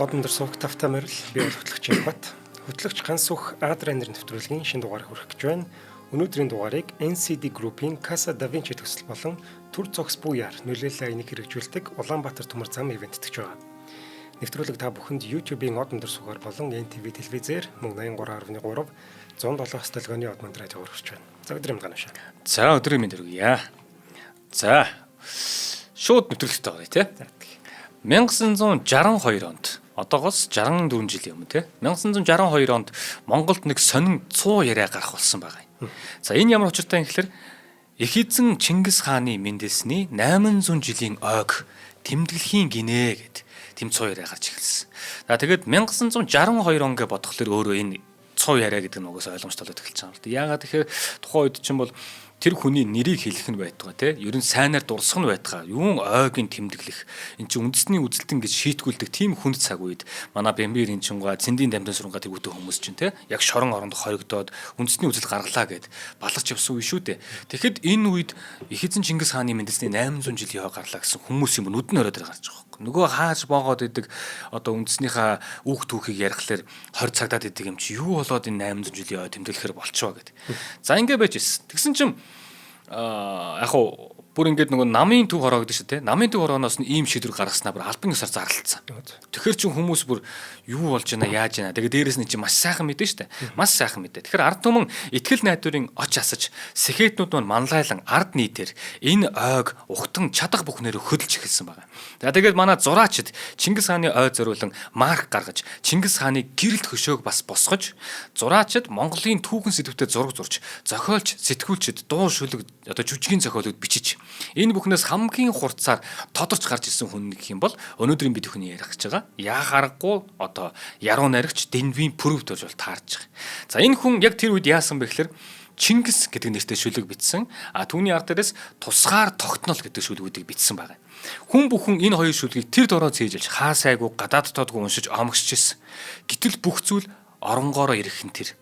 Одон дор суух тавтай морил би бол хөтлөгч Бат. Хөтлөгч ганц сүх Адрайнер нэвтрүүлгийн шинэ дугаар хүрэх гэж байна. Өнөөдрийн дугаарыг NCD Group-ийн Casa Da Vinci төсөл болон төр зогс буяар нөлөөлөл айныг хэрэгжүүлдэг Улаанбаатар төмөр зам ивэнттэж байгаа. Нэвтрүүлэг та бүхэнд YouTube-ийн Одон дор суугаар болон NTV телевизээр мөн 83.3 107 столгоны од манд радио хүргэж байна. За өдрийн мэнд ганашаа. За өдрийн мэнд хүргье. За шууд нэвтрүүлэгтэй байгаа тий. 1962 онд одоогоос 64 жилийн өмнө тий 1962 онд Монголд нэг сонин 100 яриа гарах болсон байгаа юм. За энэ ямар учиртай юм гэхээр их эзэн Чингис хааны мэндэлсний 800 жилийн ойг тэмдэглэхийн гинэ гэд тэм 100 яриа гарч эхэлсэн. За тэгээд 1962 он гэж бодохлоор өөрөө энэ 100 яриа гэдэг нь угаас ойлгомжтой болоод эхэлж байгаа юм л да. Яагаад тэгэхээр тухайн үед чинь бол тэр хүний нэрийг хэлэх нь байтугай те ер нь сайнаар дурсах нь байтугай юун ойгийн тэмдэглэх эн чинь үндэсний үзэлтэн гэж шийтгүүлдэг тийм хүнд цаг үед манай Бямбир эн чингаа цэндийн дамжин сурнгаа тэргүүтэй хүмүүс чинь те яг шорон орондох хоригдоод үндэсний үзэл гаргалаа гэд баларч явсан үе шүү дээ. Тэгэхэд энэ үед их эзэн Чингис хааны мэндэлсний 800 жилийн хой гарлаа гэсэн хүмүүс юм нүд нь ороод гарч байгаа юм. Нөгөө хааж боогоод идэг одоо үндэснийхаа үүх түүхийг ярихлаар 20 цагдаад идэг юм чи юу болоод энэ 800 жилийн хой тэмдэглэхээр болчихоо гэд. За ингэ байж ирсэн. Тэгсэн чинь яг хуу бүр ингээд нөгөө намын төв хороогдсон шүү дээ. Намын төв хорооноос нь ийм шийдвэр гаргаснаа бүр албан ёсоор зарлалцсан. Тэгэхээр чин хүмүүс бүр юу болж байна яаж байна. Тэгээ дээрэс нь чи маш сайхан мэдэн шүү дээ. Маш сайхан мэдээ. Тэгэхээр ард түмэн итгэл найдварын оч асаж сэхэтнүүд мань манлайлан ард нийтээр энэ ойг ухтан чадах бүхнээр хөдөлж эхэлсэн байна. За тэгээд манай зураачид Чингис хааны ой зориулан марк гаргаж Чингис хааны гэрэлт хөшөөг бас босгож зураачид Монголын түүхэн сэдвүүдэд зураг зурж зохиолч сэтгүүлчид дуу шүлэг одоо жүжигийн зохиолыг бичиж энэ бүхнээс хамгийн хурцаар тодорч гарч ирсэн хүн гэх юм бол өнөөдрийн бид хүний ярих гэж байгаа. Яах аргагүй одоо яруу найрагч Дэнвийн прүв төрж бол таарж байгаа. За энэ хүн яг тэр үед яасан бэ гэхээр Чингис гэдэг нэртэй шүлэг бичсэн. Түүний ард дээрээс тусгаар тогтнол гэдэг шүлгүүдийг бичсэн байгаа. Хүн бүхэн энэ хоёр шүлгийг тэр дороо цээжилж хаа сайгүй гадаад тоодгүй уншиж омгсч ирсэн. Гэтэл бүх зүйл оронгоороо ирэх нь тэр.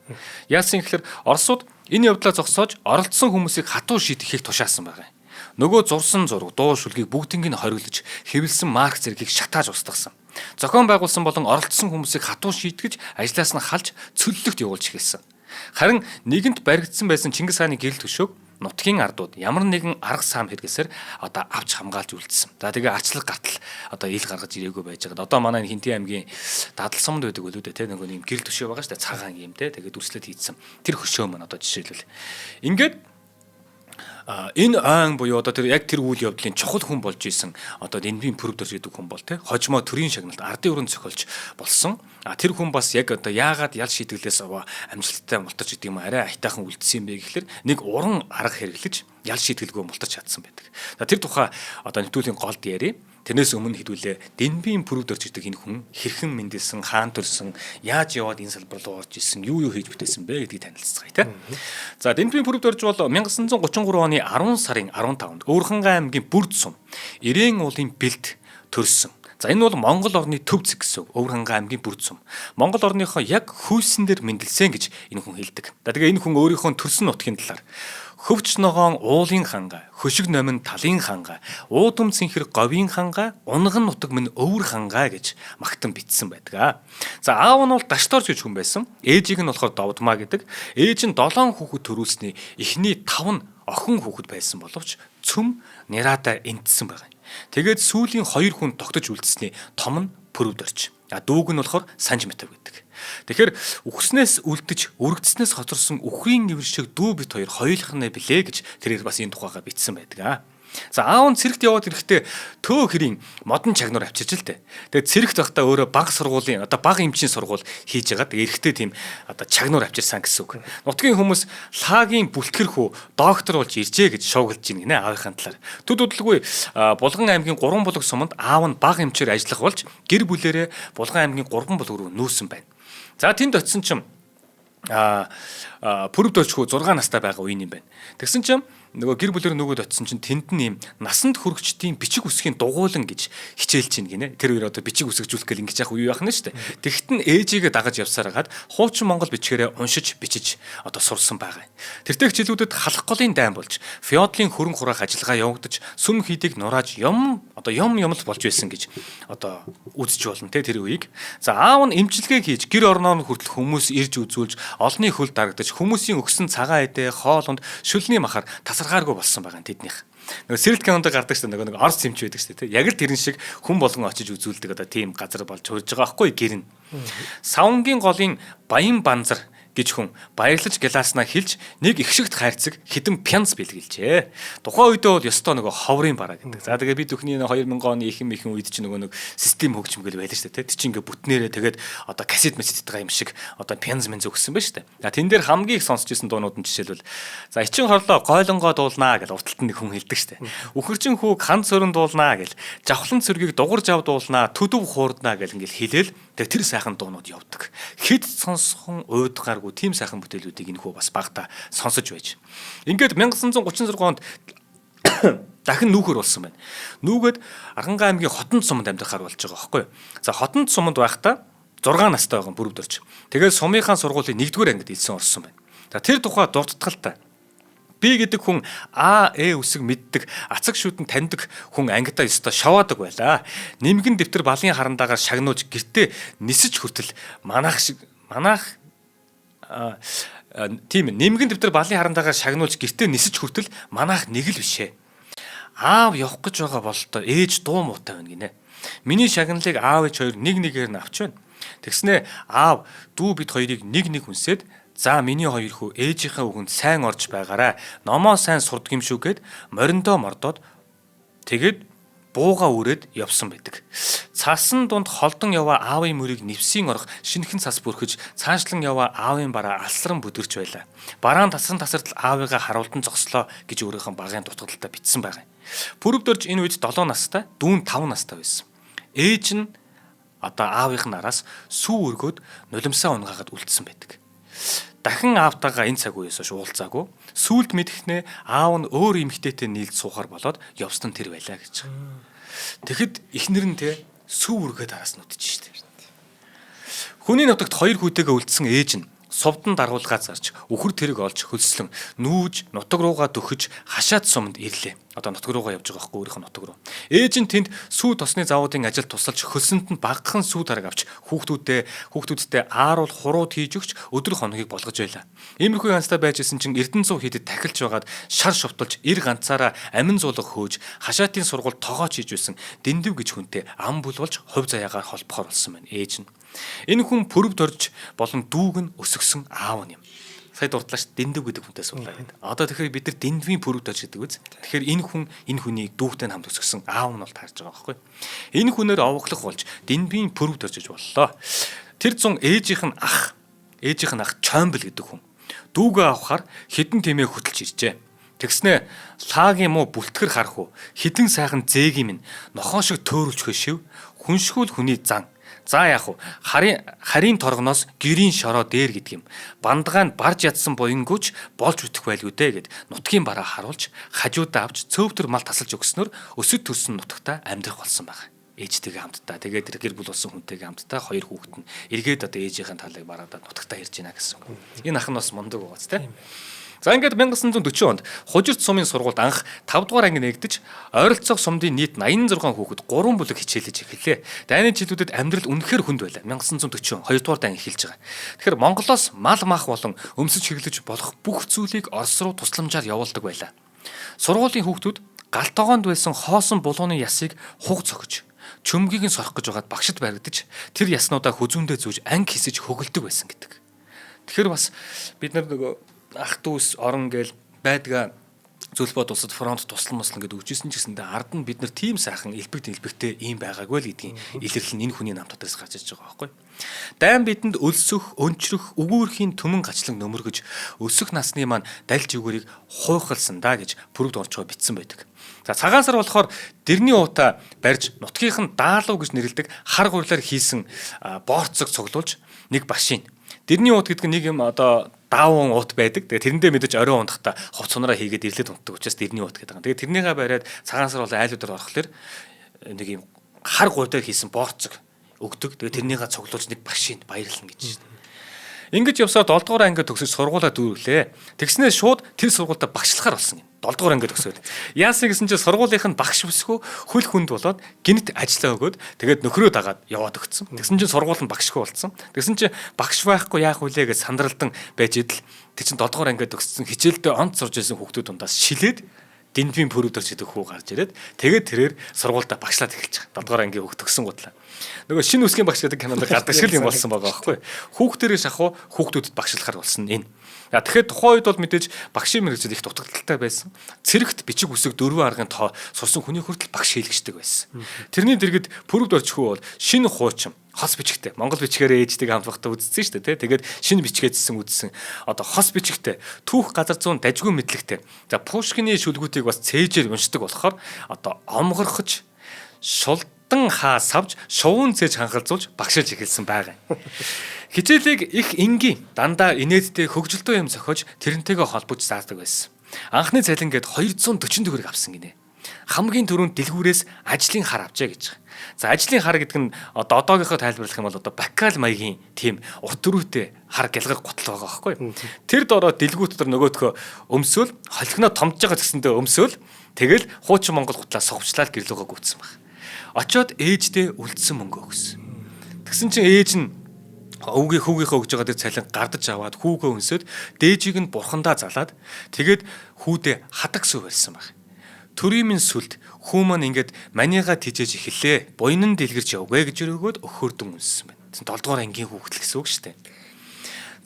Яасан гэхээр Оросууд энэ явдлаа зогсоож оролцсон хүмүүсийг хатуу шийтгэхийг тушаасан байгаа. Нөгөө зурсан зураг, дуу шүлгийг бүгднийг нь хориглож, хэвлсэн марк зэргийг шатааж устгасан. Зохион байгуулсан болон оролцсон хүмүүсийг хатуу шийтгэж, ажлаас нь халж, цөллөгт явуулж эхэлсэн. Харин нэгэнт баригдсан байсан Чингис хааны гэрэл төшөөг нутгийн ардууд ямар нэгэн арга сам хэрэгсээр одоо авч хамгаалж үлдсэн. За тэгээ арчлаг гартал одоо ил гаргаж ирээгүй байж байгаа. Одоо манай Хинтээ аймгийн Дадал сумд байдаг болоо дээ те нөгөө юм гэрэл төшөө байгаа шүү дээ. Цагаан юм те тэгээд дүрслээд хийдсэн. Тэр хөшөө маань одоо жишээлбэл ингээд энэ айн буюу одоо тэр яг тэр үйл явдлын чухал хүн болж исэн одоо Дэнвийн прүв төрж идэг хүн бол те хожимо төрийн шагналт ардын өрөөнд зохиолч болсон. Тэр хүн бас яг одоо яагаад ял шийтгэлээс амжилттай мултарч идэг юм арай айтайхан үлдсэн юм бэ гэхэлэр нэг уран арга хэрэглэж ял шийтгэлгүй мултарч чадсан байдаг. Тэр тухай одоо нэвтрүүлгийн голд ярив. Тэрнээс өмнө хэдүүлээ Дэнвийн прүв төрж идэг энэ хүн хэрхэн мэндэлсэн, хаан төрсөн, яаж яваад энэ салбар руу орж исэн, юу хийж бүтээсэн бэ гэдгийг танилцгаая те. За Дэнвийн прүв төрж бол 1933 оны 10 сарын 15-нд Өвөрхангай аймгийн Бүрд сум Ирээн уулын бэлд төрсөн. За энэ бол Монгол орны төв зэг гэсэн Өвөрхангай аймгийн Бүрд сум. Монгол орныхоо яг хүйсэн дээр мэндэлсэн гэж энэ хүн хэлдэг. За тэгээ энэ хүн өөрийнхөө төрсөн нутгийн талаар хөвч ногоон уулын хангаа, хөшиг номин талын хангаа, уудам цэнхэр говийн хангаа, унган нутаг минь өвөр хангаа гэж магтан бичсэн байдаг. За аав нь бол Дашторж гэж хүн байсан. Ээжийг нь болохоор Довдмаа гэдэг. Ээж нь 7 хүүхэд төрүүлсний эхний 5 нь охин хүүхэд байсан боловч цөм Нярата энтсэн байгаа. Тэгээд сүүлийн 2 хүн тогтож үлдсэний том нь Пүрвдөрч. Дүүг нь болохоор Санж Метав гэдэг. Тэгэхээр үхснээс үлдэж өргөдснээс хоцорсон үхрийн нэвэр шиг дүү бит хоёр хоёулах нь билээ гэж тэрээр бас энэ тухайга бичсэн байдаг. За аав нь цэрэгт яваад ирэхдээ төө хэрийн модон чагнуур авчирч л дээ. Тэгээд цэрэгт байхдаа өөрөө баг сургуулийн одоо баг эмчийн сургууль хийж байгаа. Эрэхтэй тийм одоо чагнуур авчирсан гэсэн үг. Нутгийн хүмүүс лагийн бүлтгэр хүү доктор болж иржээ гэж шуугилж ийн гинэ аавынхаа талаар. Төд удалгүй Булган аймгийн 3 булаг суманд аав нь баг эмчээр ажиллах болж гэр бүлээрээ Булган аймгийн 3 булаг руу нүүсэн байна. За тэнд очисон чинь Пүрв төрчхүү 6 настай байгаа үеийн юм байна. Тэгсэн чинь нөгөө гэр бүлээр нөгөөд очисон чинь тэнд нь юм насанд хүрэгчдийн бичиг үсгийн дугуйлан гэж хичээлж чинь гинэ. Тэр үеэр одоо бичиг үсгэжүүлэх гэл ингэж яах үе яах нь шүү дээ. Тэгэхэд нь ээжигээ дагаж явсаар хагаад хуучин монгол бичгээрээ уншиж бичиж одоо сурсан байгаа. Тэртээ хичээлүүдэд халах голын дайн болж феодлын хөрөн хураах ажиллагаа явагдаж сүм хийдэг нурааж юм л болж байсан гэж одоо үзэж болно те тэр үеийг. За аав нь эмчилгээ хийж гэр орноор хүртэл хүмүүс ирж үзүүлж олонний хөл дарагдаж хүмүүсийн өгсөн цагаан эдээ хоолунд шүлний махаар тасархааргүй болсон байгаа тэднийх. Нөгөө Сэрэлт кинонд гардаг шүү дээ. Нөгөө орс эмч байдаг шүү дээ. Яг л тэрэн шиг хүн болгон очиж үзүүлдэг одоо тийм газар болж хурж байгаа байхгүй гэрн. Савнгийн голын баян банзар гэж хүн баярлаж гэлааснаа хэлж нэг их шигт хайрцаг хідэн пянц бэлгэлжээ. Тухайн үедээ бол ёстой нөгөө ховрын бараа гэдэг. За тэгээ бид бүхний 2000 оны ихэнх үед чинь нөгөө нэг систем хөгжмөл байлаа шүү дээ. Тэг чи ингээ бүтнээрээ тэгээд одоо кассет мессежтэй юм шиг одоо пянц мэн зөвгсөн байна шүү дээ. За тэн дээр хамгийн их сонсч ирсэн дуунууд нь жишээлбэл за ичин хорлоо гойлонгоо дуулнаа гэж урталт нэг хүн хэлдэг шүү дээ. Үхэрчин хүүг хан цорон дуулнаа гэж жавхлан цэргийг дугар жав дуулнаа төдөв хуурднаа гэж ингээл хэлээл тэг тэр сайхан дуунууд явдаг. Хэд сонсхон уйдгааргүй тийм сайхан бүтээлүүдийг энэ хүү бас багта сонсож байж. Ингээд 1936 онд дахин нүүхөр болсон байна. Нүүгээд Архангай аймгийн Хотонд суманд амьдрахаар болж байгаа байхгүй юу. За Хотонд суманд байхдаа 6 настай байгаа бүрөвд орж. Тэгээд сумынхаа сургуулийн 1-р ангид элсэн орсон байна. За тэр тухай дурдтгалтай. Би гэдэг хүн үсэг мэддэг, ацаг шүтэн таньдаг хүн ангидаа ёстой шаваадаг байлаа. Нимгэн дэвтэр балын харандаагаар шагнууж гэртээ нисэж хүртэл тийм нэмгэн дэвтэр балын харандаагаар шагнуулж гэртээ нисэж хүртэл манайх нэг л бишээ. Аав явах гэж байгаа бололтой ээж дуу муутай байна гинэ. Миний шагналыг аав ээж хоёр нэг нэгээр нь авч байна. Тэгснээ аав дүү бид хоёрыг нэг хүнсээд за миний хоёр хүү ээжийнхээ үгэнд сайн орж байгаарай. Номоо сайн сурдаг юм шүү гэд мориндоо мордоод тэгээд бууга үрээд явсан байдаг. Цасан дунд холдон яваа аавын мөрийг нэвсийн орох шинэхэн цас бүрхэж цаашлан яваа аавын бараа алсран бүдэрч байлаа. Бараан тасартал аавыгаа харуулдан зогслоо гэж өөрийнхөө багын дутагдaltaа бичсэн байгаа. Бүрөвд орж энэ үед 7 настай, дүүн 5 настай байсан. Ээж нь одоо аавынх нараас сүү өргөөд нулимсаа унгаагаад үлдсэн байдаг. Дахин аавтайгаа энэ цаг үеэс уулзаагүй. Сүүлд мэдхнээ аав нь өөр эмэгтэйтэй нийлж суухаар болоод явсан тэр байлаа гэж. Тэгэхэд эхнэр нь те сүү өргөөд араас нь үтж штэ. Хүний нутагт 2 хүүтэйгээ үлдсэн ээж нь сувдан даргуулгаа зарж үхэр тэрэг олж хөлслөн нүүж нутаг руугаа дөхөж хашаад суманд ирлээ. Одоо нутаг руугаа явж байгаа хгүй өөрийнх нь нутаг руу. Ээж нь тэнд сүү тосны заавуудын ажил тусалж хөлсөнд нь багахан сүү тараг авч хүүхдүүдтэй ааруул хурууд хийж өгч өдөр хоногийг болгож байлаа. Иймэрхүү янзтай байж исэн чинь Эрдэнэцүү хийдэд тахилж байгаад шар шовтолж эр ганцаараа амин зуулга хөөж хашаатын сургууль тогооч хийж байсан дэндв гэж хүнтэй ам бүл болж хувь заяагаар холбохоор болсон байна ээж нь. Энэ хүн пөрөвд орж болон дүүг нь өсгсөн аав нь юм. Сая дурдлаач дэндв гэдэг хүнтэй суулаа гэдэг. Одоо тэгэхээр бид нар дэндвийн пөрөвд орж гэдэг үз. Тэгэхээр энэ хүн энэ хүний дүүгтэй хамт өсгсөн аав нь бол таарж байгаа байхгүй. Энэ хүнээр овоглох болж дэндвийн пөрөвд орж иж боллоо. Тэр зун ээжийнх нь ах Чоймбол гэдэг хүн. Дүүгээ авахаар хідэн тэмээ хөтөлж иржээ. Тэгснэ лаагийн муу бүлтгэр харах уу хідэн сайхан зээгийн минь нохоо шиг төөрүүлж хөшив хүншгүүл хүний зан. За яах вэ? Харийн торгоноос гэрийн шороо дээр гэдэг юм. Бандгаанд барж ядсан буянгүйч болж үтэх байлгүй дээ гэд нутгийн бараа харуулж хажуудаа авч цөөвтөр мал тасалж өгснөөр өсөд төрсөн нутагта амьдрах болсон байна. Ээжтэйгээ хамтдаа тэгээд гэр бүл болсон хүнтэйгээ хамтдаа 2 хүүхэд нь эргээд одоо ээжийнхэн талыг бараадаа нутагта ирж байна гэсэн үг. Энэ ах нь бас мундаг байгааз тийм. За ингээд 1940 онд Хужирт сумын сургуульд анх 5 дугаар анги нэгдэж ойролцоох сумдын нийт 86 хүүхэд 3 бүлэг хичээлж эхэллээ. Дайны жилүүдэд амьдрал үнэхээр хүнд байлаа. 1940 2 дугаар дан эхэлж байгаа. Тэгэхээр Монголоос мал мах болон өмсөж хэглэж болох бүх зүйлийг Орос руу тусламжаар явуулдаг байлаа. Сургуулийн хүүхдүүд галт тогоонд байсан хоосон булууны ясыг хуг цохиж чөмгийг нь сорох гэж байгаад багшд баригдаж тэр яснуудаа хүзүүндээ зүүж анги хийсэж хөглөдөг байсан гэдэг. Тэгэхээр бас бид нар нөгөө ах дүүс орон гээл байдгаа зөвлбод улсад фронт туслан гэдэг үжижсэн ч гэсэндээ ард нь бид нар тийм сайхан элбэгтэй ийм байгаагүй л гэдгийг илэрлэл нь энэ хүний нам дотроос гарч иж байгаа байхгүй. Дайн бидэнд өлсөх, өнчрөх, өгөөрхийн төмөн гачлан нөмөргөж өсөх насны маань дальж өгөрийг хуйхалсан да гэж бүрд орчоо битсэн байдаг. За цагаан сар болохоор дэрний уута барьж нутгийнх нь даалуу гэж нэрлэдэг хар гурлаар хийсэн борцог цуглуулж нэг башийн. Дэрний уут гэдэг нэг юм одоо даавн ут байдаг. Тэгээ тэрэндээ мэдээж орой ундахта хувц сунараа хийгээд ирлээд унтдаг учраас дэрний ут гэдэг. Тэгээ тэрнийгээ бариад цагаан сар бол айлуудаар орохлоор нэг юм хар гуйтай хийсэн борцог өгдөг. Тэгээ тэрнийгээ цуглуулж нэг машин баярлна гэж байна. Ингэж явсаар 7 дугаар анги төгсөж сургуулаа дүүрлээ. Тэгснээр шууд тэр сургуультай багшлахаар болсон юм. 7 дугаар анги төгсөөд. Яасан гэсэн чинь сургуулийнх нь багш бүсгүй хөл хүнд болоод гинт ажиллаа өгөөд тэгээд нөхрөө дагаад яваад өгцөн. Тэгсэн чинь сургууль нь багшгүй болсон. Тэгсэн чинь багш байхгүй яах вүлээ гэж сандралдан байж идэл тэр чинь 7 дугаар анги төгссөн хичээлдээ онц сурж исэн хүүхдүүд дундаас шилээд дэнвийн пөрөдөрч идэх хүү гарч ирээд тэгээд тэрээр сургуультай багшлаад эхэлж байгаа. 7 дугаар анги хүүхд төгсөн гутлаа. Нөгөө шинэ үсгийн багш гэдэг кинонд гардаг шиг юм болсон байгаа байхгүй. Хүүхдэрээ шахуу хүүхдүүдэд багшлахаар болсон энэ. За тэгэхээр тухайн үед бол мэдээж багшийн мэргэжил их дутагдaltaй байсан. Цэрэгт бичиг үсэг 4 аргын тоо сурсан хүний хүртэл багш хийлгэждэг байсан. Тэрний дэргэд пөрөвд орчихгүй бол шинэ хуучин хос бичгтэй Монгол бичгээрээ ээждэг хамт багтаа үзсэн шүү дээ. Тэгээд шинэ бичгээдсэн үзсэн. Одоо хос бичгтэй түүх газар зүүн дажгүй мэдлэгтэй. За Пушкины шүлгүүдийг бас цээжээр уншдаг болохоор одоо омгорхож шулдан хаа савж шувуун цээж ханхалзуулж багшилж эхэлсэн байгаа. Хичээлийг их энгийн дандаа инээдтэй хөгжилтөө юм зохиож тэрнтэйгээ холбож заасдаг байсан. Анхны цалин гээд 240 төгрөг авсан гинэ. Хамгийн түрүүнд дэлгүүрээс ажлын хар авчаа гэж. За ажлын хар гэдэг нь одоо одоогийнхоо тайлбарлах юм бол одоо бакал маягийн тийм урт өрөөтэй хар гялгах гутал байгаа байхгүй. Тэр дороо дэлгүүр дотор нөгөөдхөө өмсөөл холхиноо томж байгаа гэсэндээ өмсөөл тэгэл хуучин Монгол гутлаа сувчлаад гэрлөөгөө гүйтсэн баг. Очоод ээждээ үлдсэн мөнгө өгсөн. Тэгсэн чинь ээж нь хүүгийнхээ өгж байгаа тэр цалин гардаж аваад хүүгээ өнсөд дээжийг нь бурхандаа залаад тэгээд хүүдээ хадаг сүү байсан баг. Төрийн минь сүлд хүү маань ингээд манийга тижээж эхэллээ. Буйнан дэлгэрч явгээ гэж өрөөгөөд өхөөрдөн үнссэн байна. 7 дугаар ангийн хүүхдэл гэсэн үг шүү дээ.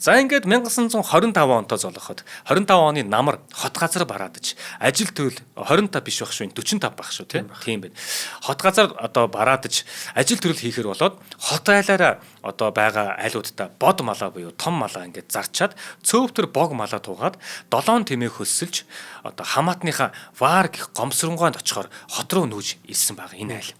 За ингээд 1925 онтой золоход 25 оны намар хот газар бараадаж ажил төрөл 25 биш байх шүү 45 байх шүү тийм байна. Хот газар одоо бараадаж ажил төрөл хийхэр болоод хот айлаараа одоо байгаа айлуудтай бод малаа буюу том малаа ингээд зарчаад цөөвтөр бог малаа туугаад 7 тэмээ хөссөлж одоо хамаатныхаа ваар гих гомсронгоонд очихоор хот руу нүүж ирсэн байгаа энэ айл.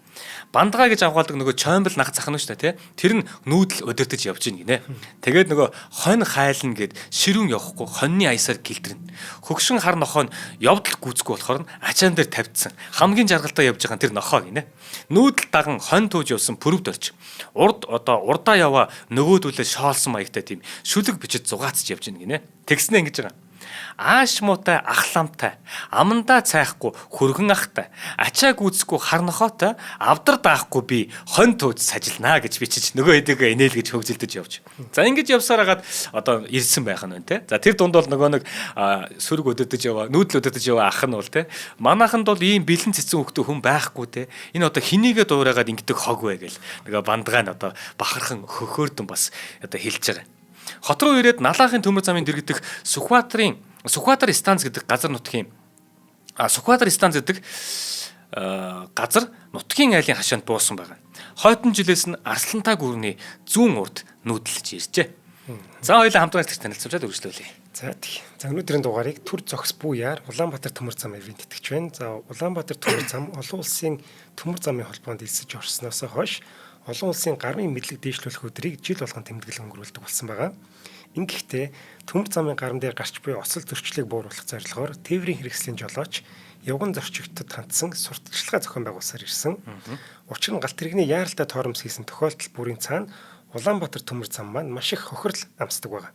Бандгаа гэж авгаалдаг нөгөө чоймбол нах захна шүү дээ тий. Тэр нь нүүдэл өдөртөж явж ийн гинэ. Тэгээд нөгөө хонь хайлна гэд ширүүн явахгүй хоньны аясаар гэлдэрнэ. Хөгшин хар нохоо нь явдал гүйцэхгүй болохоор нь ачаан дээр тавьдсан. Хамгийн жаргалтай явж байгаа тэр нохоо гинэ. Нүүдэл даган хонь тууж явсан пөрөвд орч. Урдаа яваа нөгөөдөлөө шоолсон маягтай тийм шүлэг бичиж зугаацж явж ийн гинэ. Тэгснэ ингэж байгаа. Ааш муутай ахламтай амандаа цайхгүй хөргөн ахтай ачаа гүйцэхгүй хар нохоотой авдар даахгүй би хонь тууж сажилнаа гэж бичиж нөгөө хэдийгээ инээл гэж хөгжилдөж явж. За ингэж явсаар хагаад одоо ирсэн байх нь те. За тэр дунд бол нөгөө нэг сүрэг өдөдөж яваа нүүдэл өдөдөж яваа ах нь бол те. Манайханд бол ийм бэлэн цэцэн хөхтөө хүн байхгүй те. Энэ одоо хинийгээ дуурайгаад ингэдэг хог вэ гэл нөгөө бандгаа нь одоо бахархан хөхөөрдөн бас одоо хэлж байгаа. Хот руу ирээд Налаахын төмөр замын дэргэдэх Сүхбаатар станц гэдэг газар нутгийн Сүхбаатар станц гэдэг газар нутгийн айлын хашаанд буусан байгаа. Хойтон жилээс нь Арслантай гүрний зүүн урд нүүдэлж иржээ. За хоёулаа хамтран танилцуулаад үргэлжлүүлье. За тий. За өнөөдрийн дугаарыг төр зогс буяар Улаанбаатар төмөр зам ивент итгэж байна. За Улаанбаатар төмөр зам олон улсын төмөр замын холбоонд элсэж орсноос хойш олон улсын гарын мэдлэг дэвшлүүлэх өдрийг жил болгон тэмдэглэл өнгөрүүлдэг болсон байгаа. Ингэхдээ төмөр замын гарам дээр гарч буй осол зөрчлийг бууруулах зорилгоор тээврийн хэрэгслийн жолооч явган зорчигчдод хандсан сурталчилгаа зохион байгуулсаар ирсэн. Учир нь галт тэрэгний яаралтай тоормс хийсэн тохиолдол бүрийн цаана Улаанбаатар төмөр зам маань маш их хохирол амсдаг байгаа.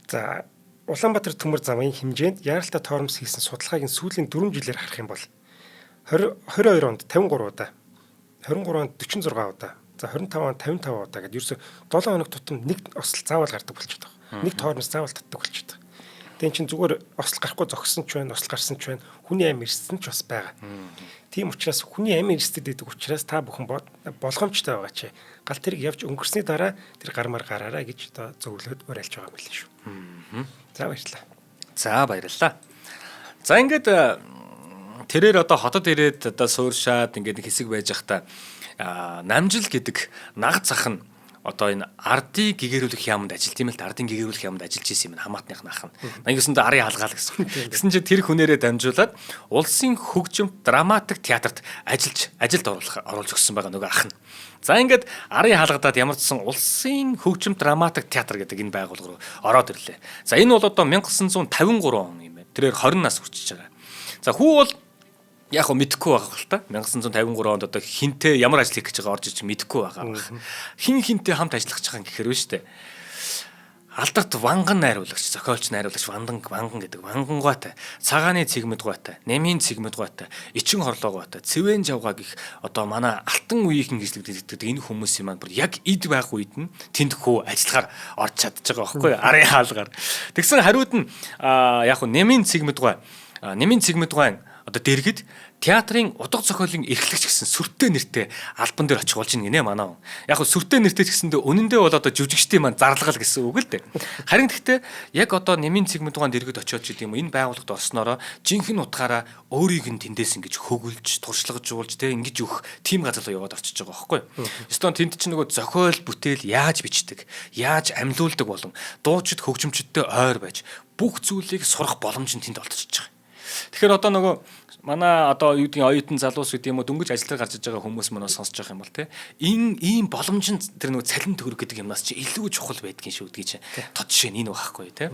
За Улаанбаатар төмөр замын хэмжээнд яаралтай тоормс хийсэн судалгааг нь сүүлийн 4 жилээр харах юм бол 22 онд 53 удаа, 23 онд 46 удаа, за 25 онд 55 удаа гэдэг ерөөсө 7 хоног тутам нэг осол заавал гардаг болчиход байгаа. Нэг тоормс заавал татдаг болчиход байгаа. Тэгэн чинь зүгээр осол гарахгүй зогссон ч байна, осол гарсан ч байна, хүний амь ирсэн ч бас байгаа. Тийм учраас хүний амь ирсэд байдаг учраас та бүхэн болгоомжтой байгаа чи гал тэрэг явж өнгөрсний дараа тэр гармаар гараарай гэж одоо зөвлөд уриалж байгаа юм билээ шүү. За баярлалаа. За баярлалаа. За ингээд тэрээр одоо хотод ирээд одоо сууршаад ингээд хэсэг байж захта намжил гэдэг наг зах нь одоо энэ ардыг гэгэрүүлэх яамд ажиллаж тийм л ардын гэгэрүүлэх яамд ажиллаж исэн юм хамаатных наах нь. Нэгсэндээ арын хаалгаал гэсэн. Тэгсэн чинь тэр хүнээрээ дамжуулаад улсын хөгжимт драматик театрт ажилд оруулж өгсөн байгаа нөгөө ах нь. За ингээд арын хаалгадаад ямар ч сан улсын хөгжимт драматик театр гэдэг энэ байгууллага руу ороод ирлээ. За энэ бол одоо 1953 он юм байна. Тэрээр 20 нас хүрчихэж байгаа. За хүү бол яг хөө мэдэхгүй байгаа хэл та 1953 онд одоо хинтээ ямар ажил хийх гэж байгаа орж иж мэдэхгүй байгаа. Хинтээ хамт ажиллах гэж байгаа гэхээр биш үү? Алдарт ванган найруулагч, зохиолч найруулагч ванган гэдэг вангангуйтай, цагааны цэгмэдгуйтай, нэмийн цэгмэдгуйтай, ичин хорлоогуйтай, цэвэн жавгаа гих одоо манай алтан үеийн гизлэгддэг энэ хүмүүсийн маань бүр яг эд байх үед нь тэнд хөө ажиллахаар орж чадж байгаа байхгүй юу? Арын хаалгаар. Тэгсэн хариуд нь яг хөө нэмийн цэгмэдгуй одоо дэргэд театрын утга зохиолын эрхлэгч гэсэн сүртэй нэртэй албан дээр очих болж ийн гинэ манаа. Яг хөө сүртэй нэртэй гэсэндээ үнэндээ бол одоо жүжигчдийн маань зарлагал гэсэн үг л дээ. Харин гэхдээ яг одоо нэмийн цэгмэдгуйн дэргэд очиод ч гэдэм юм энэ байгууллагад орсноороо жинхэнэ утгаараа өөрийг нь тэндээс ингэж хөгөлж, туршлагажуулж тэ ингэж өгөх тийм газар руу яваад очиж байгаа байхгүй юу? Стон тэнд чинь нөгөө зохиол бүтээл яаж бичдэг, яаж амьлуулдаг болон дуучид хөгжимчдтэй ойр байж бүх зүйлийг сурах боломж нь тэнд олдчихж байгаа. Тэгэхээр одоо нөгөө манай одоо юу гэдгийг оюутан залуус гэдэг юм уу дөнгөж ажиллаар гарч иж байгаа хүмүүс мань сонсож байгаа юм бол те ийм боломжинд тэр нөгөө цалин төгрөг гэдэг юмнаас чи илүү чухал байдгийн шүү гэдгийг чи тод жишээ нь энэ байхгүй те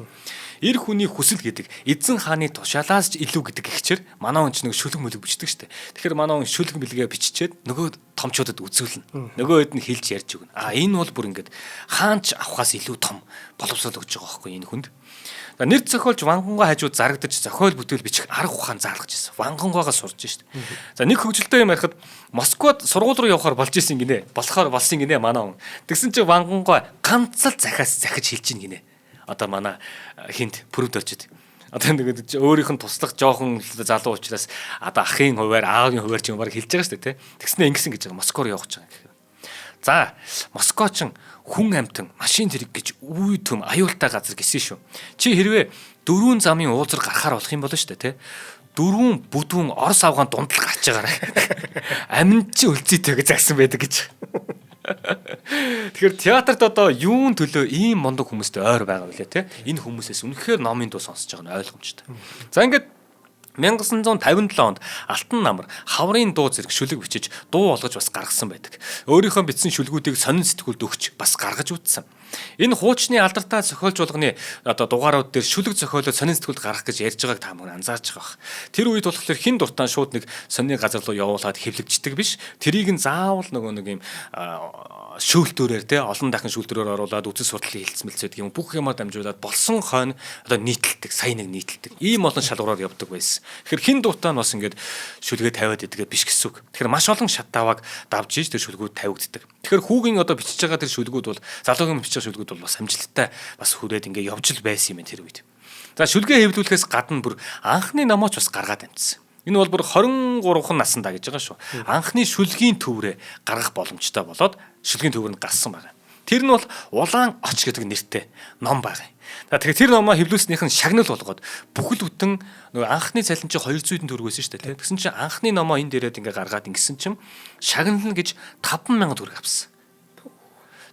эр хүний хүсэл гэдэг эзэн хааны тушаалаас ч илүү гэдэг ихчээр манай хүн ч нэг шүлэг мөлөг бичдэг штэ тэгэхээр манай хүн шүлэг мэлгээ биччихээд нөгөө томчуудад үзүүлнэ нөгөө хэд нь хэлж ярьж өгнө энэ бол бүр ингээд хаанч авахаас илүү том боловсрол өгч байгаа байхгүй энэ хүнд нэр зохиолч вангангуй хажууд зарагдаж зохиол бүтээл бичих арга ухаан заалгаж ирсэн. Вангангуйгаа сурж шít. За нэг хөгжилтэй юм ярихад Москвад сургууль руу явахаар болж исэн гинэ. Болсон гинэ манай хүн. Тэгсэн чинь вангангуй ганц л захиас захиж хэлж гин гинэ. Одоо манай хинт пүрүд очид. Одоо нэг өөрийнх нь туслах жоохон залуу учраас одоо ахын хуваар аавын хуваар ч юм баг хэлж байгаа шүү дээ. Тэгснэ ингэсэн гэж байгаа. Москва руу явах гэж байгаа. За Москвачин хүн амтан машин зэрэг гэж үе төм аюултай газар гэсэн шүү. Чи хэрвээ 4 замын уулзар гарахаар болох юм болно шүү дээ, тэ. 4 бүдүүн Орос авгаан дунд л гарч байгаарай. Амин чи үлзийтэй гэж загсан байдаг гэж. Тэгэхээр театрт одоо юун төлөө ийм мондог хүмүүстэй ойр байгаа вэ, тэ. Энэ хүмүүсээс үнэхээр номын дуу сонсож байгаа нь ойлгомжтой. За ингээд 1957 онд Алтан намар хаврын дуу зэрэг шүлэг бичиж дуу болгож бас гаргасан байдаг. Өөрийнхөө бичсэн шүлгүүдийг сонин сэтгүүлд өгч бас гаргаж үзсэн. Энэ хуучны алдартай зохиолч болгоны одоо дугаарууд дээр шүлэг зохиолоо сонин сэтгүүлд гаргах гэж ярьж байгааг та бүхэн анзаарч байгаа. Тэр үед болохоор хин дуртаа шууд нэг сонины газар руу явуулаад хэвлэгчдэг биш. Тэрийг нь заавал нөгөө нэг юм шүүлтүүрээр те олон дахин шүүлтүүрээр оруулаад үцэс сурталын хилцмэлцэд юм бүх юмаа дамжуулаад болсон хойно одоо нийтэлдэг, сайн нэг нийтэлдэг. Ийм олон шалгуураар явдаг байсан. Тэгэхээр хин дуртаа нь бас ингээд шүлгээ тавиад идгээд биш гэсэн үг. Тэгэхээр маш олон шат давааг давж ийж тэр шүлгүүд тавигддаг. Тэгэхээр хүүгийн одоо бичиж байгаа тэр шүлгүүд бол залуугийн бичиж байгаа шүлгүүд бол бас амжилттай бас хүрээд ингээд явж л байсан юм тэр үед. За шүлгээ хэвлүүлэхээс гадна бүр анхны номооч бас гаргаад амжсан. Энэ бол бүр 23хан наснда гэж байгаа шүү. Анхны шүлгийн төврээ гаргах боломжтой болоод шүлгийн төврөнд гарсан байгаа. Тэр нь бол Улаан оч гэдэг нэртэй ном байгаа. Тэгэхээр тэр номоо хэвлүүлснийх нь шагнал болгоод бүхэл бүтэн нөгөө анхны цалин чи 200 төгрөг байсан шүү дээ. Тэгсэн чинь анхны номоо энэ дээрээ ингээ гаргаад ингэсэн чинь шагнал гэж 50000 төгрөг авсан.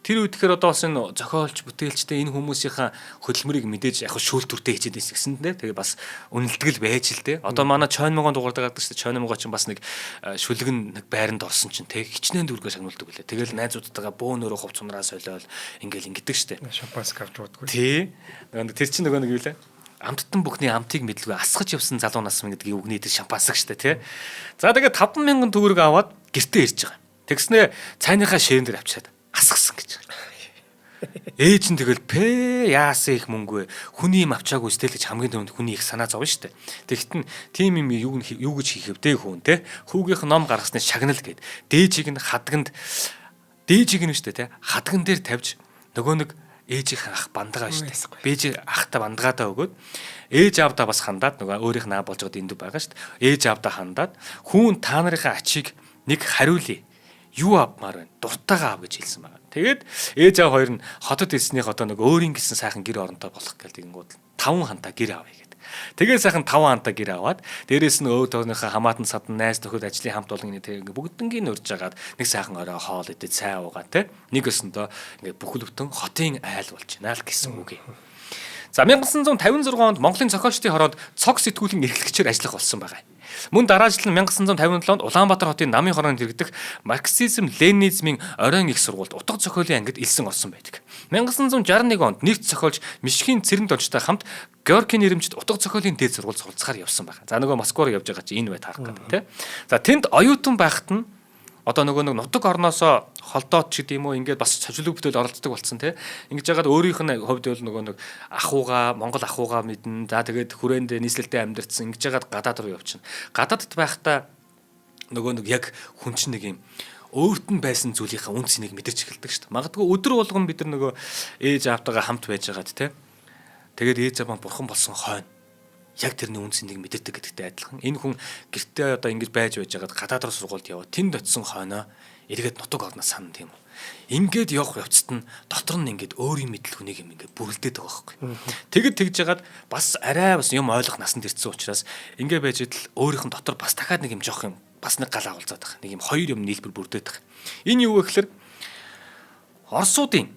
Тэр үед тэгэхээр одоо бас энэ зохиолч бүтээлчтэй энэ хүмүүсийнхаа хөдөлмөрийг мэдээж яг шүүлтүртэй хийчихэд байсан гэсэн. Тэгээ бас үнэлтгэл байж л дээ. Одоо манай чойн могон дугаардаг гэдэг чинь чойн могоо чинь бас нэг шүлгэн нэг байранд орсон чинь тэг хичнээн дүргээ шагнуулдаг үлээ. Тэгэл найзуудтайгаа бөөнөрөө хувц унраа солиол ингээл ингэдэг штэ. Шампанс авч уудаггүй. Тий. Тэр чинь нөгөө нэг юу лээ? Амттан бүхний амтыг мэдлгүй асгаж явсан залуу нас мэн гэдэг үгний дээр шампансаг штэ тий. За тэгээ 50000 төгрөг аваад гэртээ ирж байгаа. Тэгснээ цайныхаа ширэн дээр авчиад асгасан гэж. Ээж нь тэгэл яасан их мөнгө вэ? Хүний юм авчаагүй стэл гэж хамгийн түрүүнд хүний их санаа зовно шүү дээ. Тэгэхэд нь тийм юм юу гэж хийх вэ хүн те? Хүүгийнх ном гаргасны шагнал гээд дээжийг нь хадганд дээжийг нь шүү дээ те. Хадган дээр тавьж нөгөө нэг ээжийнх ах бандгаа шүү дээ. Бээж ахта бандгаадаа өгөөд ээж аавдаа бас хандаад нөгөө өөрийнх нь аа болж байгаа дэндүү байгаа шүү дээ. Ээж аавдаа хандаад хүүн та нарын ачийг нэг хариулъя. Юу авмаар байна? Дуртайгаа ав гэж хэлсэн байна. Тэгээд ээж аав хоёр нь хотод ирснийх одоо нэг өөрийн гисэн сайхан гэр оронтой болох гэл тэгэнгүүт 5 хантаа гэр авъя гэдэг. Тэгээ сайхан 5 антаа гэр аваад дээрээс нь өвд тооныхаа хамаатан садан найз нөхөд ажлын хамт олон ингээ бүгднгийн урьж агаад нэг сайхан орой хоол идэж цай уугаа те. Нэг өсөндөө ингээ бүхэл бүтэн хотын айл болж байна л гэсэн үг юм. За 1956 онд Монголын зохиолчдын хороонд цог сэтгүүлийн эрхлэгчээр ажиллах болсон байгаа. Мөн дараа жил 1957 онд Улаанбаатар хотын намын хороонд иргэдэх марксизм ленинизмын оройн их сургуульд утга зохиолын ангид элсэн орсон байдаг. 1961 онд нэгт зохиолч Мишхийн Цэрэнд онцтой хамт Георгийн нэрэмжит утга зохиолын дээд сургуульд суралцахаар явсан байна. За нөгөө Москваар явж байгаа чи энэ бай таарах гэдэг тийм. За тэнд оюутан байхад нь одоо нөгөө нэг нутаг орноосоо холдоод ч гэдэм үү ингээд бас цожлог бүтээл оролцдог болсон тий. Ингэж яагаад өөрийнх нь хувьд бол нөгөө нэг ахууга Монгол ахууга мэднэ. За тэгээд хүрээнд нийслэлтэй амьдэрсэн ингэж яагаад гадаад руу явчихна. Гадаадд байхдаа нөгөө нэг яг хүн чинь нэг юм өөрт нь байсан зүйлийнхаа үн цэнийг мэдэрч эхэлдэг шүү дээ. Магадгүй өдөр болгон бид нар нөгөө ээж аавтайгаа хамт байж байгаад тий. Тэгээд ээж аав бурхан болсон хойно яг тэрний үн цэнийг мэддэг гэдэгтэй адилхан. Энэ хүн гэртээ одоо ингэж байж байгаад гадаад руу сургуульд яваад тэнд очисон хойноо эргээд нутаг орноос санана тийм үү. Ингээд явах явцад нь дотор нь ингээд өөрийн мэдл хүнийг юм ингээд бүрлдээд байгаа байхгүй. Тэгэд тэгж ягаад бас арай бас юм ойлгох насанд ирсэн учраас ингээд байж идэл өөрийнх нь дотор бас дахиад нэг юм жоох юм бас нэг гал агуулзаад байгаа. Нэг юм хоёр юм нийлбэр бүрдээд байгаа. Энэ юу вэ гэхээр Оросуудын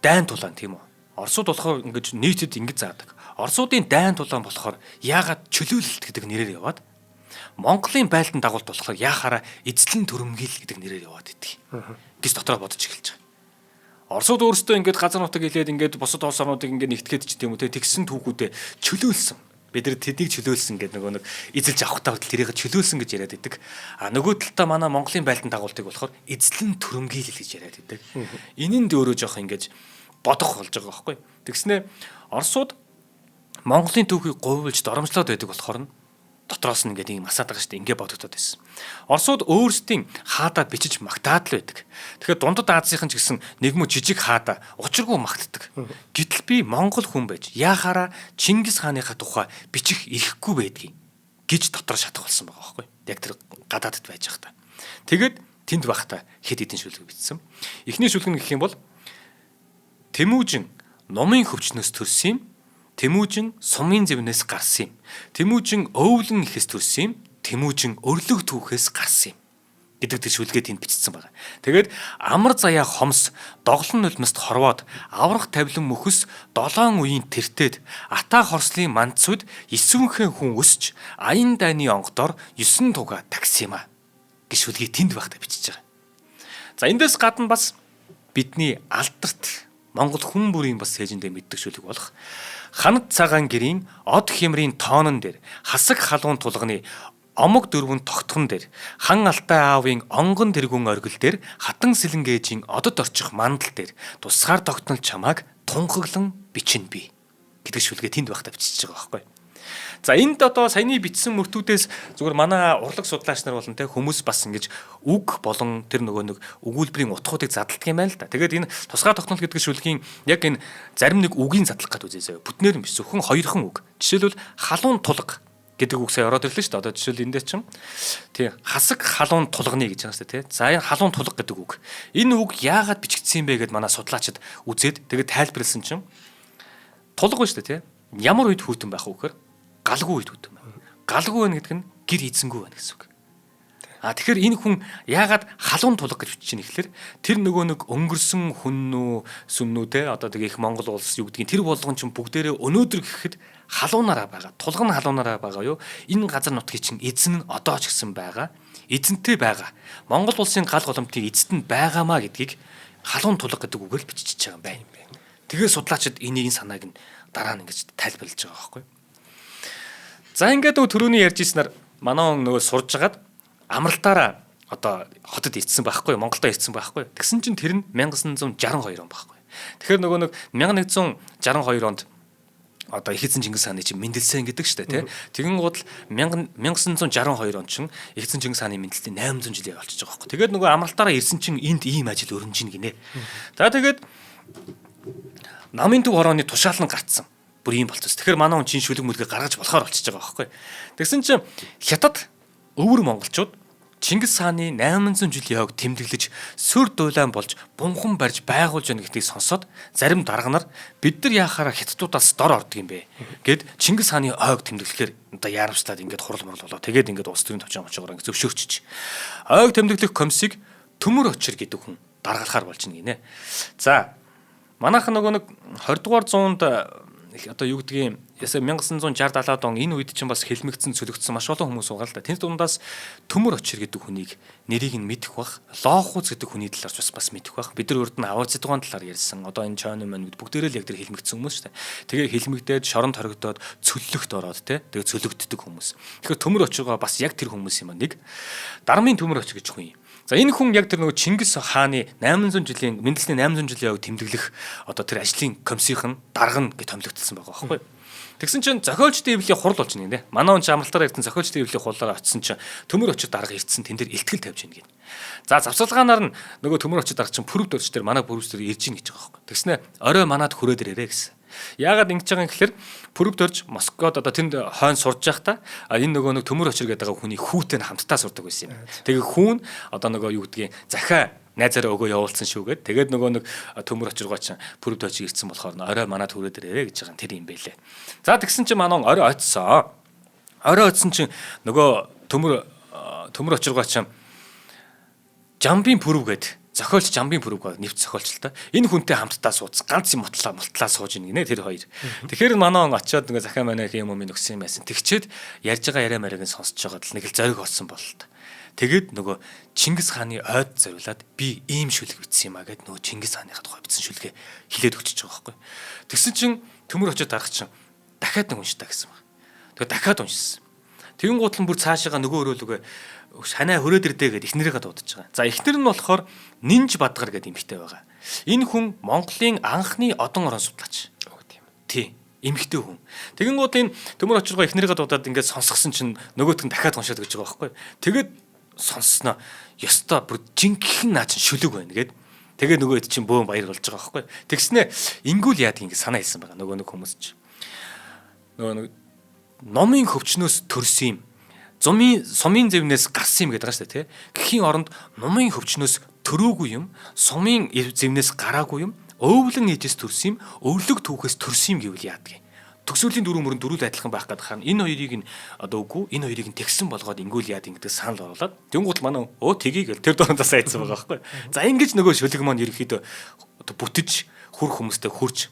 дайн тулаан тийм үү. Оросууд болохоор ингэж нийтэд ингэж заадаг. Оросуудын дайн тулаан болохоор яагаад чөлөөлөлт гэдэг нэрээр яваад Монголын байлдан дагуулт болохоор яахаараа эзлэн төрөмгийл гэдэг нэрээр яваад идэг. Гэж дотроо бодож эхэлж байгаа. Оросууд өөрсдөө ингээд газар нутаг хэлээд ингээд бусад улс орнуудыг ингээд нэгтгэхэд ч тийм үү тэгсэн түүхүүдэд чөлөөлсөн. Бид нар тэдийг чөлөөлсөн гэдэг нөгөө нэг эзэлж авах тавтал тэрийг чөлөөлсөн гэж яриад идэг. А нөгөө талдаа манай Монголын байлдан дагуултыг болохоор эзлэн төрөмгийл гэж яриад идэг. Энэнд өөрөө жоох ингээд бодох болж байгаа байхгүй. Тэгснэ Оросууд Монголын түүхийг говьлж доромжлоод байдаг болохоор нь дотроос нь ингээд юм асаад байгаа шүү дээ. Ингээд бодогдоод байсан. Оросууд өөрсдийн хаадаа бичиж магтаад л байдаг. Тэгэхээр дундад Азийн ч гэсэн нэгмүү жижиг хаадаа учиргүй магтдаг. Гэтэл би Монгол хүн байж яахаараа Чингис хааныхаа тухай бичих ирэхгүй байдгийг гэж дотор шатах болсон байгаа байхгүй. Яг тэр гадаадд байж байгаа та. Тэгээд тэнд байхдаа хэд хэдэн шүлэг бичсэн. Эхний шүлэг нь гэх юм бол Тэмүүжин номын хөвчнөөс төрсөн юм. Тэмүүжин сумын зэвнээс гарсан юм. Тэмүүжин өвлөн ихэс төрсөн юм. Тэмүүжин өрлөг түүхээс гарсан юм гэдэг тэр шүлгээ тэнд бичсэн байна. Тэгээд амар заяа хомс доглон нулимст хорвоод аврах тавилан мөхөс 7 үеийн тэртээд ата хорслын мандцуд 9 хүн өсч аян дайны онгодоор 9 туга такс юм а гэж шүлгээ тэнд байхдаа бичиж байгаа. За эндээс гадна бас бидний алдарт Монгол хүн бүрийн бас сээжиндээ мэддэг шүлэг болох Ханад цагаан гэрийн од хямрын тоонон дээр хасаг халуун тулганы омог дөрвөн тогтхон дээр хан алтай аавын онгон тэргүүн оргил дээр хатан сэлэнгээжийн одод орчих мандал дээр тусгаар тогтнол чамааг тунхаглан бичнэ би гэдэг шүлгээ тэнд байхдаа бичиж байгаа байхгүй. За энд одоо саяны бичсэн мөртүүдээс зүгээр манай урлаг судлаач нар болон те хүмүүс бас ингэж үг болон тэр нөгөө нэг өгүүлбэрийн утгуудыг задалдаг юм байна л да. Тэгээд энэ тусгай тогтнол гэдэг шүлгийн яг энэ зарим нэг үгийн задлах гэдэг үзээсэй. Бүтнээр юм биш зөвхөн хоёрхан үг. Жишээлбэл халуун тулга гэдэг үг сая ороод ирлээ шүү дээ. Одоо жишээл эндээ чинь тий хасаг халуун тулганы гэж байна шүү дээ тий. За энэ халуун тулга гэдэг үг. Энэ үг яагаад бичигдсэн юм бэ гэд манай судлаачид үзээд тэгээд тайлбарласан чинь тулга ба шүү дээ тий. Ямар үед хүйтэн байх вэ гэхээр галгүй үед хүйтэн байна. Галгүй байна гэдэг нь гэр эзэнгүй байна гэсэн үг. Тэгэхээр энэ хүн яагаад халуун тулга гэж бичиж байна гэхээр тэр нөгөө нэг өнгөрсөн хүннүү сүмнүү те одоо их Монгол улс юу гэдгийг тэр болгон ч бүгдээрээ өнөөдөр гэхэд халуунаараа байгаа. Тулга нь халуунаараа байгаа юу? Энэ газар нутгийн чинь эзэн нь одоо ч гэсэн байгаа. Эзэнтэй байгаа. Монгол улсын гал голомтын эзэд нь байгаамаа гэдгийг халуун тулга гэдэг үгээр бичиж байгаа юм байна. Тэгээ судлаачид энийг санааг нь дараа нь ингэж тайлбарлаж байгаа байхгүй. За ингээд түрүүний ярьжсэнээр манай нөгөө сурж агаад амралтаараа одоо хотод ирсэн байхгүй Монголдо ирсэн байхгүй. Тэгсэн чинь тэр нь 1962 он байхгүй. Тэгэхээр нөгөө нэг 1162 онд одоо их эзэн Чингис хааны чинь мэндэлсэн гэдэг штэ тий. Тэгэн гол 1962 он чинь их эзэн Чингис хааны мэндэлтийн 800 жилийн болчихж байгаа байхгүй. Тэгээд нөгөө амралтаараа ирсэн чинь энд ийм ажил өрнөж гинэ. За тэгээд намын төв хорооны тушаалан гарцсан. Бүр ийм болцсон. Тэгэхээр манай хүн чинь шүлэг мүлгээ гаргаж болохоор болчихж байгаа байхгүй. Тэгсэн чинь хятад өвөр монголчууд Чингис хааны 800 жилийн яваг тэмдэглэж сүр дуйлаан болж бунхан барьж байгуулж яах гэдгийг сонсоод зарим дарга нар бид нар яахаараа хятадуудаас дор ордог юм бэ гэд Чингис хааны ойг тэмдэглэхээр одоо яарамслаад ингээд хурал мурал болоо тэгээд ингээд улс төрийн төвчөн очоогоор ингээд зөвшөөрчиж ойг тэмдэглэх комиссийг Төмөр Очир гэдэг хүн даргалахаар болж гинэ. За манайхан нөгөө нэг 20 дугаар зуунд одоо юу гэдгийг ясаа 1960 70-аад он энэ үед чинь бас хэлмэгдсэн цөлөгдсөн маш олон хүмүүс байгаа л да. Тэнд дундаас Төмөр Очир гэдэг хүнийг нэрийг нь мэдэх бах, Лоохуз гэдэг хүний талаарч бас мэдэх бах. Бид нар урд нь Авар Зэдугаан талаар ярьсан. Одоо энэ Чойн маань бүгдээрээ л яг тэр хэлмэгдсэн хүмүүс шүү дээ. Тэгээ хэлмэгдээд шоронд хоригдоод цөллөгт ороод тэгээ цөлөгддөг хүмүүс. Тэгэхээр Төмөр Очиргаа бас яг тэр хүмүүс юм аа нэг. Дармын Төмөр Очир гэж хүн юм. За энэ хүн яг тэр нөгөө Чингис хааны 800 жилийн мэндэлсний 800 жилийн яваг тэмдэглэх одоо тэр ажлын комиссийн дарга гэж томилогдсон байгаа байхгүй. Тэгсэн чинь зохиолчдын эвлэлийн хурал болж байна гинэ. Манай он амралтаараа ирсэн зохиолчдын эвлэлийн хуралаараа очисон чинь Төмөр Очир дарга ирсэн тэн дээр илтгэл тавьж гин. За завсалгаанаар нь нөгөө Төмөр Очир дарга чинь пүрэв дөрч дээр манай пүрэвс дээр ирж гин гэж байгаа байхгүй. Тэгснэ орой манад хүрээд ирээрээ гэсэн. Яагаад ингэж байгаа юм гэхээр пүрэв дөрж Москвад одоо тэнд хойно сурж байхдаа энэ нөгөө нэг Төмөр Очир гэдэг хүний хүүтэй хамтдаа сурдаг байсан юм. Тэгээ хүүн одоо нөгөө юу гэдгийг захиа найзаараа өгөө явуулсан шүүгээд тэгээд нөгөө нэг Төмөр Очиргоо чинь пүрэв дөрж ирсэн болохоор орой манад хүрээд ирээрээ гэж байгаа юм тэр юм байлээ. За тэгсэн чинь манай орой очсон. Орой очсон чинь нөгөө Төмөр Очиргоо чинь Жамбын пүрэв гээд зохиолч Жамбын пүрэв нэвт зохиолч л та. Энэ хүнтэй хамтдаа сууц ганц юм мотлаа сууж ийн гинэ тэр хоёр. Тэгэхээр манай он очиод ингээ захиа манай юм өгсөн юм байсан. Тэгчээд ярьж байгаа яриа марийг сонсож байгаад л нэг л зориг олсон бол та. Тэгээд нөгөө Чингис хааны ойд зориулаад би ийм шүлэг бичсэн юм а гэд нөгөө Чингис хааныхаа тухай бичсэн шүлгээ хилээд өгчөж байгаа байхгүй. Тэгсэн чинь Төмөр Очир дарга чинь дахиад нэг уншдаа гэсэн баг. Тэгээд дахиад уншсан. Тэгэн гутлан бүр цаашаага нөгөө өрөөлөгөө ханаа хөрөөд ирдээ гэд эхнэрийгээ дуудаж байгаа. За эхнэр нь болохоор Нинж Бадгар гэдэг эмэгтэй байгаа. Энэ хүн Монголын анхны одон орон судлаач. Тийм. Эмэгтэй хүн. Тэгэн гутлын Төмөр Очиргоо эхнэрийгээ дуудаад ингээд сонсгосон чинь нөгөөтг нь дахиад уншаад гэж байгаа байхгүй. Тэгээд сонссноо ёстой бүр жинхэнэ наач шүлэг байна гэд. Тэгээ нөгөө хэд чинь бөөн баяр болж байгаа байхгүй. Тэгснэ ингүүл яадаг ингэ санаа хэлсэн байгаа нөгөө нэг хүмүүс чинь. Нөгөө нэг номын хөвчнөөс төрсөн юм. Сумын зэвнээс гарсан юм гэдэг байгаа шүү дээ, тий. Гэхийн оронд номын хөвчнөөс төрөөгүй юм, сумын зэвнээс гараагүй юм, өвлөн ээжээс төрсөн юм, өвлөг түүхээс төрсөн юм гэвэл яадаг юм. Төгсөөлийн дөрөв мөрөнд дөрүүл адилхан байх гэдэг хаана энэ хоёрыг нь одоо үгүй энэ хоёрыг нь тэгсэн болгоод ингүүл яад ингэдэг санал оруулаад тэнгуут манай тгий гэл тэр дөрөндөөс айцсан байгаа байхгүй. За ингэж нөгөө шүлэг маань ерөөхдөө одоо бүтэж хүр хүмүүстэй хурж.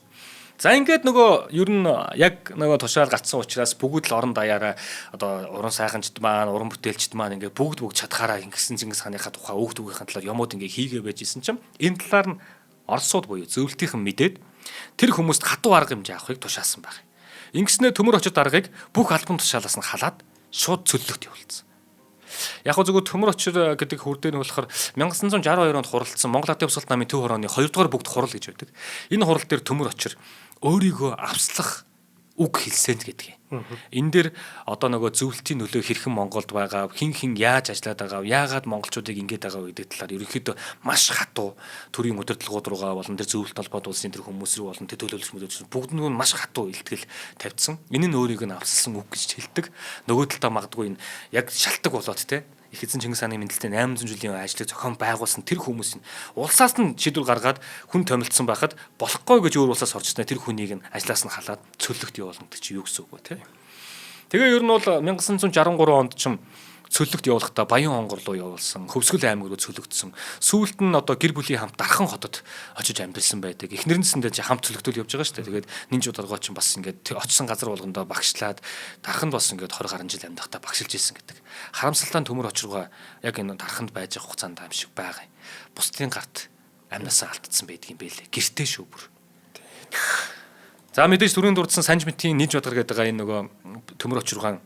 За ингээд нөгөө ер нь яг нөгөө тушаал гацсан учраас бүгд л орон даяараа одоо уран сайханчд маань уран бүтээлчд маань ингээд бүгд чадхаараа ингэсэн Чингис хааныхаа тухай өг төгийнхаа талаар юмуд ингээ хийгээ байж исэн чинь энэ талаар нь Оросууд буюу зөвлөлтийнхэн мэдээд тэр хүмүүст хатуу арга хэмжээ авахыг тушаасан байна. Ингэснээр Төмөр Очир даргыг бүх албан тушаалаас нь халаад шууд цөллөгт явуулсан. Яг гоо зөвхөн Төмөр Очир гэдэг хүрдээр нь болохоор 1962 онд хуралдсан Монгол Ардын Хувьсгалт намын төв хорооны 2 дугаар бүгд хурал гэж байдаг. Энэ хурал дээр Төмөр Очир өөрийгөө авслах үг хэлсэн гэдэг юм. Энэ дээр одоо нөгөө зөвлөлтийн нөлөө хэрхэн Монголд байгаа, хин яаж ажиллаад байгаа, яагаад монголчуудыг ингэж байгаа гэдэг талаар ерөнхийдөө маш хатуу төрийн удирдлагууд руугаа болон тэр зөвлөлт холбоод улсын тэр хүмүүс рүү болон тэр төлөөлөгч мөрөөдсөн бүгд нь маш хатуу илтгэл тавьсан. Энэ нь өөрийг нь авсалсан үг гэж хэлдэг. Нөгөө талдаа магадгүй энэ яг шалтгаан болоод те их эзэн Чингис хааны мэндэлтэй 800 жилийн ажлыг зохион байгуулсан тэр хүмүүс нь улсаас нь шийдвэр гаргаад хүн томилдсон байхад болохгүй гэж өөр улсаас орчихсноо тэр хүнийг нь ажлаас нь халаад цөллөгт явуулна гэдэг чи юу гэсэн үг вэ те. Тэгээ ер нь бол 1963 онд ч цөллөгт явуулахдаа Баян хонгор руу явуулсан, Хөвсгөл аймаг руу цөлөгдсөн. Сүүлд нь одоо гэр бүлийн хамт Дархан хотод очиж амьдэрсэн байдаг. Эхнэрнээсээ хамт цөлөгтөл явж байгаа шүү дээ. Тэгээд Нинж Бадгар ч бас ингээд очсон газар болгондоо багшлаад Дарханд бас ингээд 20 гаруй жил амьдахдаа багшилж ирсэн гэдэг. Харамсалтай нь Төмөр Очиргаа яг энэ Дарханд байж байгаа хугацаанд аим шиг байгаа юм. Бусдын гарт амьнасаа алдсан байдаг юм байлээ. Гэртээ шүү бүр. За мэдээж түрүүнд дурдсан Санж Мэтийн Нинж Бадгар гэдэг энэ нөгөө Төмөр Очиргаа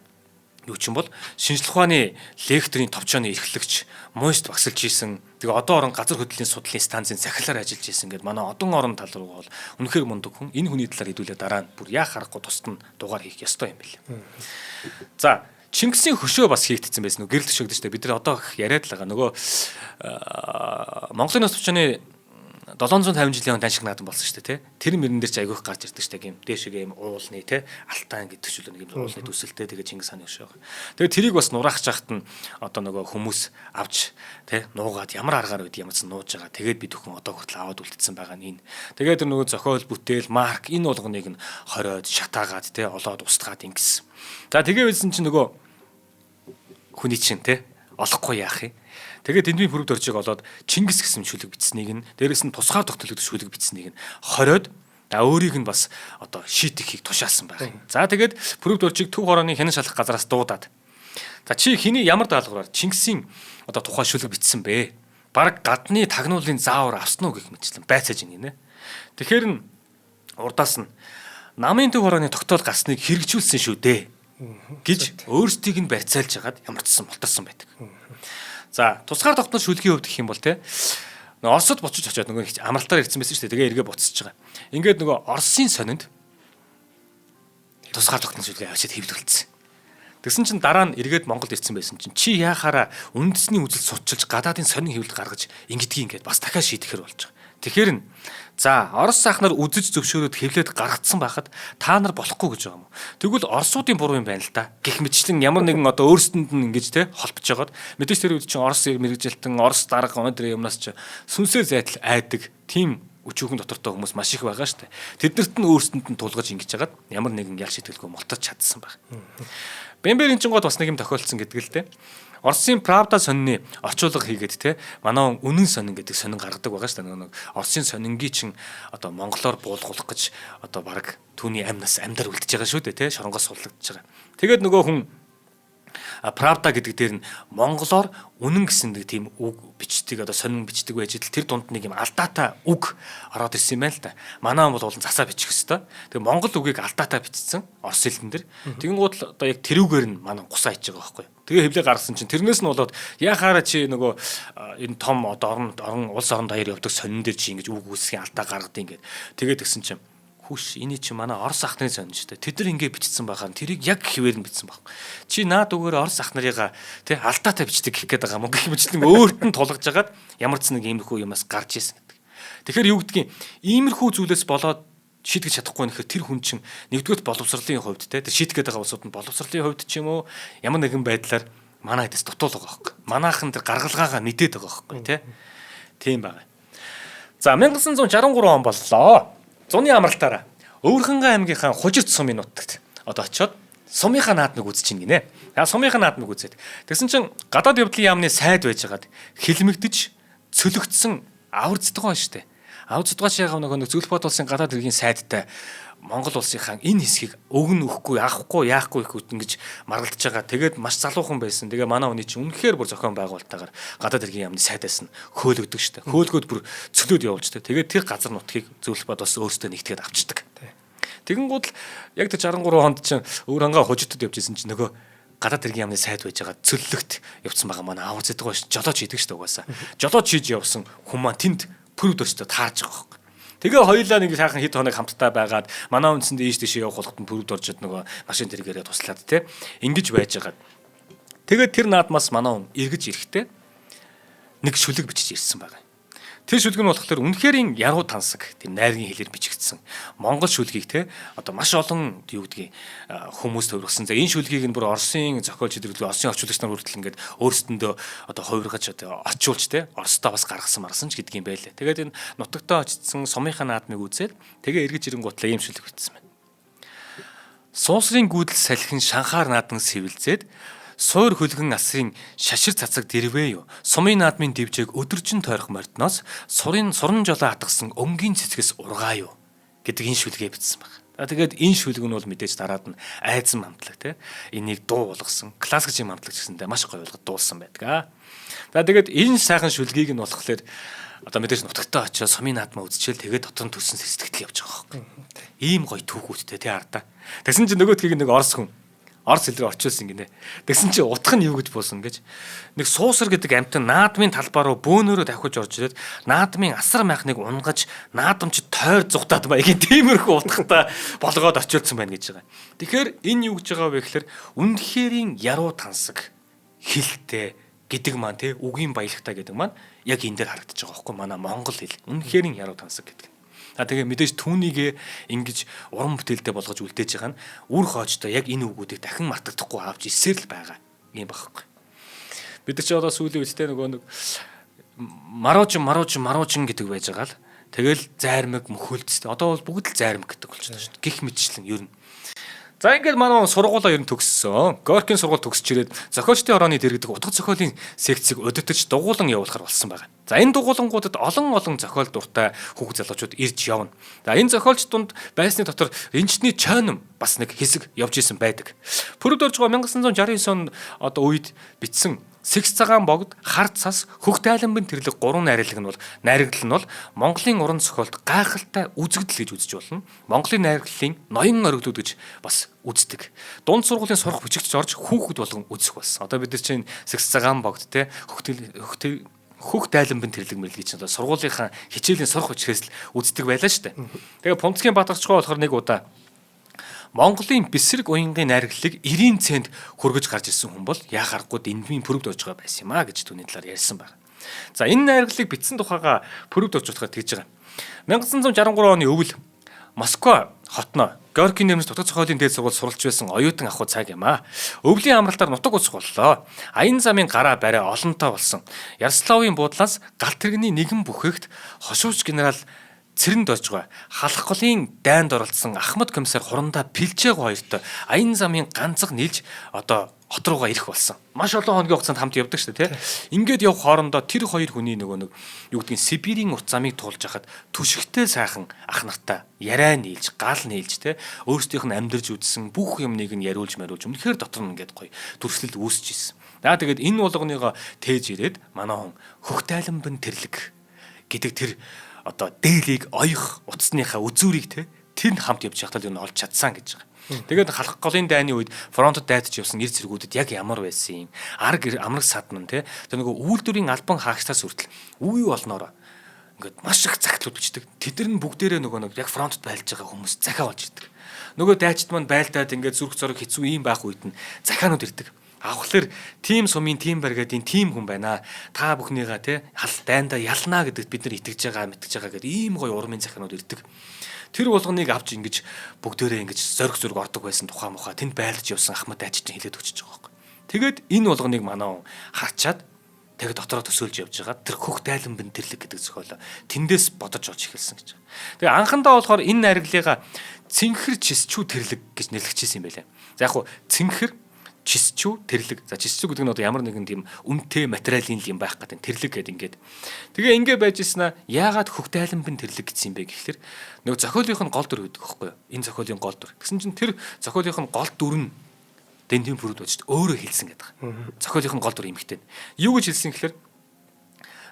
юу ч юм бол шинжлэх ухааны лекторийн товчооны эрхлэгч муйст багсалж ийсэн. Тэгээ одоо орон газар хөдлөлийн судлалын станцын захилаар ажиллаж ийсэн гэдэг манай одон орон тал руу бол үнэхээр мундаг хүн. Энэ хүний талаар хэдүүлээ дараа нь бүр яах аргагүй тусад нь дугаар хийх ёстой юм билээ. За Чингисийн хөшөө бас хийгдсэн байсан нөгөө гэрэл төшөөгдөж штэ бид нар одоо яриад л байгаа нөгөө Монголын нас товчооны 750 жилийн даншиг наадам болсон шүү дээ, тий. Тэр мөрөн дээр ч айгүйх гарч ирдэг шүү дээ, юм дээшээ юм уулны, тий. Алтан гэдэг ч үл нэг юм уулны төсөлтэй тэгээ Чингис хааны өшөө. Тэгээ тэрийг бас нураах чахт нь одоо нөгөө хүмүүс авч тий нуугаад ямар аргаар үед ямарч нууж байгаа. Тэгээд бид бүхэн одоо хүртэл аваад үлдсэн байгаа нь энэ. Тэгээд тэр нөгөө зохиол бүтээл марк энэ болгоныг нь хориод шатаагаад тий олоод устгаад ингэсэн. За тэгээ байсан чинь нөгөө хүний чинь тий олохгүй яах юм. Тэгээд эндний бүрд оржиг олоод Чингис гэсэн шүлэг бичсэнийг нь дээрэс нь тусгаар тогтолцоод шүлэг бичсэнийг нь хориод өөрийг нь бас одоо шийтгэхийг тушаасан байх. За тэгээд бүрд оржиг төв хорооны хянан шалах газараас дуудаад. За чи хэний ямар даалгавраар Чингисийн одоо тухай шүлэг бичсэн бэ? Бараг гадны тагнуулын заавар авсан уу гэх мэтчлэн байцааж ийн гинэ. Тэгэхээр нь урдаас нь намын төв хорооны тогтоол гарсныг хэрэгжүүлсэн шүү дээ гэж өөрсдийг нь барьцаалж хагаад ямарчсан мултарсан байдаг. За тусгаар тогтмол шүлгийн хувьд гэх юм бол те Оросд бочиж очиод нөгөө амралтаар ирсэн байсан шүү дээ. Тэгээ эргээ буцаж байгаа. Ингээд нөгөө Оросын сонинд тусгаар тогтмол шүлгээ авчиад хэвлүүлсэн. Тэгсэн чинь дараа нь эргээд Монголд ирсэн байсан чинь чи яахаараа үндэсний үзэл сутчилж гадаадын сонин хэвлэл гаргаж ингэдгийг ингээд бас дахиад шийдэхэр болж байгаа. Тэгэхээр нь за Орос сайхнаар үзэж зөвшөөрөөд хэвлээд гаргацсан байхад та нар болохгүй гэж байгаа юм. Тэгвэл Оросуудын буруу юм байна л да. Гэх мэтчлэн ямар нэгэн одоо өөрсдөнд нь ингэж те холбож жагаад мэдээж тэр үед чинь Орос мэрэгжилтэн Орос дарга өнөөдөр юмнаас ч сүнсээр зайтал айдаг тийм өчүүхэн дотортой хүмүүс маш их байгаа шүү дээ. Тэднэрт нь өөрсдөнд нь тулгаж ингэж жагаад ямар нэгэн ял шийтгэлгүй мултарч чадсан баг. Бэмберийн чингод бас нэг юм тохиолдсон гэдэг л те. Оросын Правда сонины орчуулга хийгээд те манай үнэн сонин гэдэг сонин гаргадаг байгаа шүү дээ. Нэг Оросын сонингийн чин одоо монголоор буулгуулах гэж одоо баг түүний амьнаас амьдар үлдчихэж байгаа шүү дээ те шоронгоос суллагдчихж байгаа. Тэгээд нөгөө хүн Правда гэдэг дээр нь монголоор үнэн гэсэн нэг тийм үг бичдэг одоо сонин бичдэг байж идэл тэр дунд нэг юм алдаатай үг ороод ирсэн юм байна л да. Манай бол засаа бичих хэвээр. Тэгээ монгол үгийг алдаатай бичсэн орос хэлэн дээр. Тэгэнгუთ л одоо яг тэрүүгээр нь манай гусаа хийж байгаа байхгүй. Тэгээ хэвлээ гаргасан чинь тэрнээс нь болоод яхаараа чи нөгөө энэ том одоо орон улс орон даяар явдаг сонин дээр чи ингэж үг үсгийн алдаа гаргадیں۔ Ингээд тэгээд гисэн чинь хүш энэ чи манай Орос ахнарын сонин шүү дээ. Тэд нар ингэ бичсэн байхаа тэрийг яг хэвээр нь бичсэн баг. Чи наад үгээр Орос ах нарыгаа тий алдаатай бичдэг гэх гээд байгаа юм. Гэх мэтлэн өөрт нь тулгаж агаад ямар ч нэг иймэрхүү юмас гарч ийсэн гэдэг. Тэгэхээр юу гэдгийг иймэрхүү зүйлээс болоод шийдэж чадахгүй нөхөр тэр хүн чинь нэгдүгээр боловсролын хувьд те тэр шийтгэхэд байгаа улсууд нь боловсролын хувьд ч юм уу ямар нэгэн байдлаар манай хэдээс дутуул байгаа байхгүй. Манайхан тэр гаргалгаагаа мэдээд байгаа байхгүй те. Тийм байна. За 1963 он боллоо. Зуны амралтаараа Өвөрхангай аймгийнхаа Хужирт сумын нутагт одоо очиод сумынхаа наадмыг үзэж ин гинэ. Сумынхаа наадмыг үзээд тэгсэн чинь гадаад явдлын яамны сайд байжгаад хилмигдэж цөлөгдсөн авар зэтгэн шүү дээ. Авар зэтгэн шийхав нөгөө Зөвлөх бод улсын гадаад хэргийн сайдтай Монгол улсынхаа энэ хэсгийг өгн өгөхгүй яахгүй их ингэж маргалдаж байгаа. Тэгээд маш залуухан байсан. Тэгээ манай хүний чинь үнэхээр бүр зохион байгуулалтаагаар гадаад хэргийн яамны сайдаас нь хөөлөгдөг шүү дээ. Хөөлгөөд бүр цөлөөд явуулждаг. Тэгээд тэр газар нутгийг Зөвлөх бод бас өөртөө нэгтгээд авчдаг. Тэгэнгუთ л яг тэр 63 хонд чинь Өвөрхангай Хужиртад явж исэн чинь нөгөө гадаад хэргийн яамны сайд байж байгаа цөллөгт явцсан байгаа манай авар зэтгэн ш жолооч хийдэг шүү дээ угаасаа. Жолооч хийж явсан хүмүүс маань тэнд пүрд өстө таарж байгаа юм. Тэгээ хоёулаа нэг сайхан хэд хоног хамтдаа байгаад манай үндсэндээ ийш тийш явах болгоход пүрд оржод нөгөө машин тэргээрээ туслаад те ингэж байж байгаа. Тэгээд тэр наадмаас манай хүн эргэж ирэхдээ нэг шүлэг бичиж ирсэн байгаа. Тэр шүлэг нь болохоор үнэхээр яруу тансаг тийм найргийн хэлээр бичигдсэн. Монгол шүлгийг те одоо маш олон юу гэдгийг хүмүүс төвлөрсөн. За энэ шүлгийг нь бүр Оросын зохиолч хэдүүлээ Оросын орчуулагч нар хүртэл ингээд өөрсдөндөө одоо хувиргаж одоо очиулж те Оростой бас гаргасан марсан ч гэдгийм байлээ. Тэгээд энэ нутагтаа очсон сумынхаа наадмыг үзээд тэгээ эргэж ирэнгуутлаа ийм шүлэг бичсэн байна. Суусрын гүйдэл салхин шанхаар наадан сэвэлзээд суур хөлгөн асрын шашир цацаг дэрвээ юу. Сумын наадмын дэвжээг өдөржин тойрох мордноос суран жолоо атгсан өмгийн цэцгээс ургаа юу гэдэг энэ шүлгээ бичсэн байна. Тэгээд энэ шүлэг нь бол мэдээж дараад нь айзан хамтлаг те энийг дуу болгосон классик жим хамтлаг гэсэндээ маш гоё болгоод дуулсан байдаг. За тэгээд энэ сайхан шүлгийг нь болохоор одоо мэдээж нутагтаа очиод сумын наадмаа үзчихэл тэгээд дотор нь төссөн сэсдэгтэл явж байгаа байхгүй. Ийм гоё түүхүүдтэй те ардаа. Тэгсэн чинь нөгөөдгийг нэг Орос хэл рүү орчуулсан гинэ. Тэгсэн чинь утга нь юу гэж буусан гэж. Нэг суусар гэдэг амтан наадмын талбаа руу бөөнөрөө давхиж орж ирээд наадмын асар майхныг унгаж наадамч тойр зугтаад маягийн тиймэрхүү утгатай болгоод орчуулсан байна гэж байгаа. Тэгэхээр энэ юу гэж байгаа вэ гэхээр үнэхэрийн яруу тансаг хилтэй гэдэг маань те үгийн баялагтай гэдэг маань яг энэ дээр харагдаж байгаа байхгүй манай монгол хэл. Үнэхээр яруу тансаг гэдэг. Тэгээ мэдээж түүнийг ингэж уран бүтээлдээ болгож үлдээж байгаа нь үр хоочтой яг энэ үгүүдийг дахин мартагдахгүй авч ирсээр л байгаа юм байхгүй. Бид нар ч одоо сүүлийн үедээ нөгөө нэг маруучин гэдэг байж байгаа л тэгэл зайрмаг мөхөлдстэй. Одоо бол бүгд л зайрмаг гэдэг болчихсон шүү дээ. Гэх мэтчлэн ер нь. За ингээд манай сургуулаа ер нь төгссөн. Горкийн сургууль төгсч ирээд зохиолчдын хорооны дэргэдэг утга зохиолын секцийг өдөртөж дугуулan явуулахар болсон байгаа. За энэ дугуулангуудад олон зохиол дуртай хүүхд залуучууд ирж явна. За энэ зохиолч дунд байсны дотор Ринчний Чойном бас нэг хэсэг явж исэн байдаг. Пүрэвд орж байгаа 1969 онд одоо үед бичсэн Сэгс цагаан богд, Хар цас, Хөх тайланбын тэрлэг 3 найрагдал нь бол Монголын уран зохиолд гайхалтай үзэгдэл гэж үзэж болно. Монголын найрагдлын ноён ориглууд гэж бас үздэг. Дунд сургуулийн сурах бичигч орж хүүхэд болгон үзэх болсон. Одоо бид нар чинь Сэгс цагаан богд те Хөх тайланбын тэрлэг мэрлэг чинь одоо сургуулийнхаа хичээлийн сурах бичгээс л үздэг байлаа шүү дээ. Тэгээ Пунцгийн Баатарчгаа болохоор нэг удаа Монголын бэсрэг уянгийн найрагдлыг 90 цент хөргөж гарч ирсэн хүн бол яхахгүй дэндмийн пүрэвд орж байгаа байсан юм а гэж түүний талаар ярьсан байна. За энэ найрагдлыг бичсэн тухайга пүрэвд орж утгаар тэгж байгаа. 1963 оны өвөл Москва хотноо Горкийн нэрмэс дутаг зохиолын дээд сургууль суралж байсан оюутан ахуй цаг юм а. Өвлийн амралтаар нутаг усх боллоо. Аян замын гараа барай олонтой болсон. Ярославын буудлаас галт тэрэгний нэгэн бүхээгт хошууч генерал Цэрэнд орж байгаа халах голын дайнд оролцсон Ахмад комиссар хурандаа Пилжээг хоёртой аян замын ганцаг нийлж одоо хот руугаа ирэх болсон. Маш олон хоногийн хугацаанд хамт явдаг шүү дээ, тий. Ингээд явх хоорондоо тэр хоёр хүний нөгөө нэг юу гэдгийг Сибирийн урт замыг туулж хахад түшигтэй сайхан ах нартай яриа нийлж, гал нийлж, тий. Өөрсдийнх нь амьдарч үзсэн бүх юмныг нь яриулж мариулж үнэхээр дотор нь ингээд гоё дүрслэл үүсэж ирсэн. За тэгээд энэ болгоныгоо тээж ирээд манай хүн Хөх тайланбын тэрлэг гэдэг тэр одоо дээлийг оёх утасныхаа үзүүрийг тэр нь хамт явж байхдаа юу олж чадсан гэж байгаа. Тэгээд халах голын дайны үед фронтод дайдаж явсан эр зэргүүдэд яг ямар байсан юм? Амраг садна тэр нөгөө үйлдвэрийн албан хаагчдаас хүртэл үе болноороо ингээд маш их цагтлууд бичдэг. Тэд нар бүгдээрээ нөгөө нэг яг фронтод байлж байгаа хүмүүс захаа болж идэг. Нөгөө дайчд маань байлдаад ингээд зүрх зориг хэцүү юм байх үед нь захаанууд ирдэг. Авахлаар тим сумын тим баргадын тим хүн байна. Та бүхнийгаа хал дайндаа ялнаа гэдэгт бид нар итгэж байгаа, мэтгэж байгаа гэдэг ийм гоё урмын захианууд ирдэг. Тэр болгоныг авч ингэж бүгдээрээ ингэж зориг ордог байсан тухай мухаа тэнд байлж явсан Ахмад дайч чинь хэлээд өчөж байгаа байхгүй. Тэгээд энэ болгоныг манаа харчаад тэгээд дотороо төсөөлж явж байгаа. Тэр Хөх тайланбын тэрлэг гэдэг зохиолоо тэндээс бодож олж эхэлсэн гэж. Тэгээд анхандаа болохоор энэ найрагдлыгаа цэнхэр чисчүү тэрлэг гэж нэрлэгчээсэн юм байлаа. За яг хуу цэнхэр чисчүү тэрлэг. За чисчүү гэдэг нь одоо ямар нэгэн тийм үнэтэй материалын юм байх гэдэг тэрлэг гэдэг ингээд. Тэгээ ингээ байж ийснэ яагаад Хөх тайланбын тэрлэг гэсэн юм бэ гэхэлэр нөгөө зохиолынх нь гол дүр гэдэг байхгүй юу? Энэ зохиолын гол дүр. Тэгсэн чинь тэр зохиолынх нь гол дүр нь дэндийн пүрэвд очиж өөрөө хэлсэн гэдэг. Зохиолынх нь гол дүр эмхтэй. Юу гэж хэлсэн гэхэлэр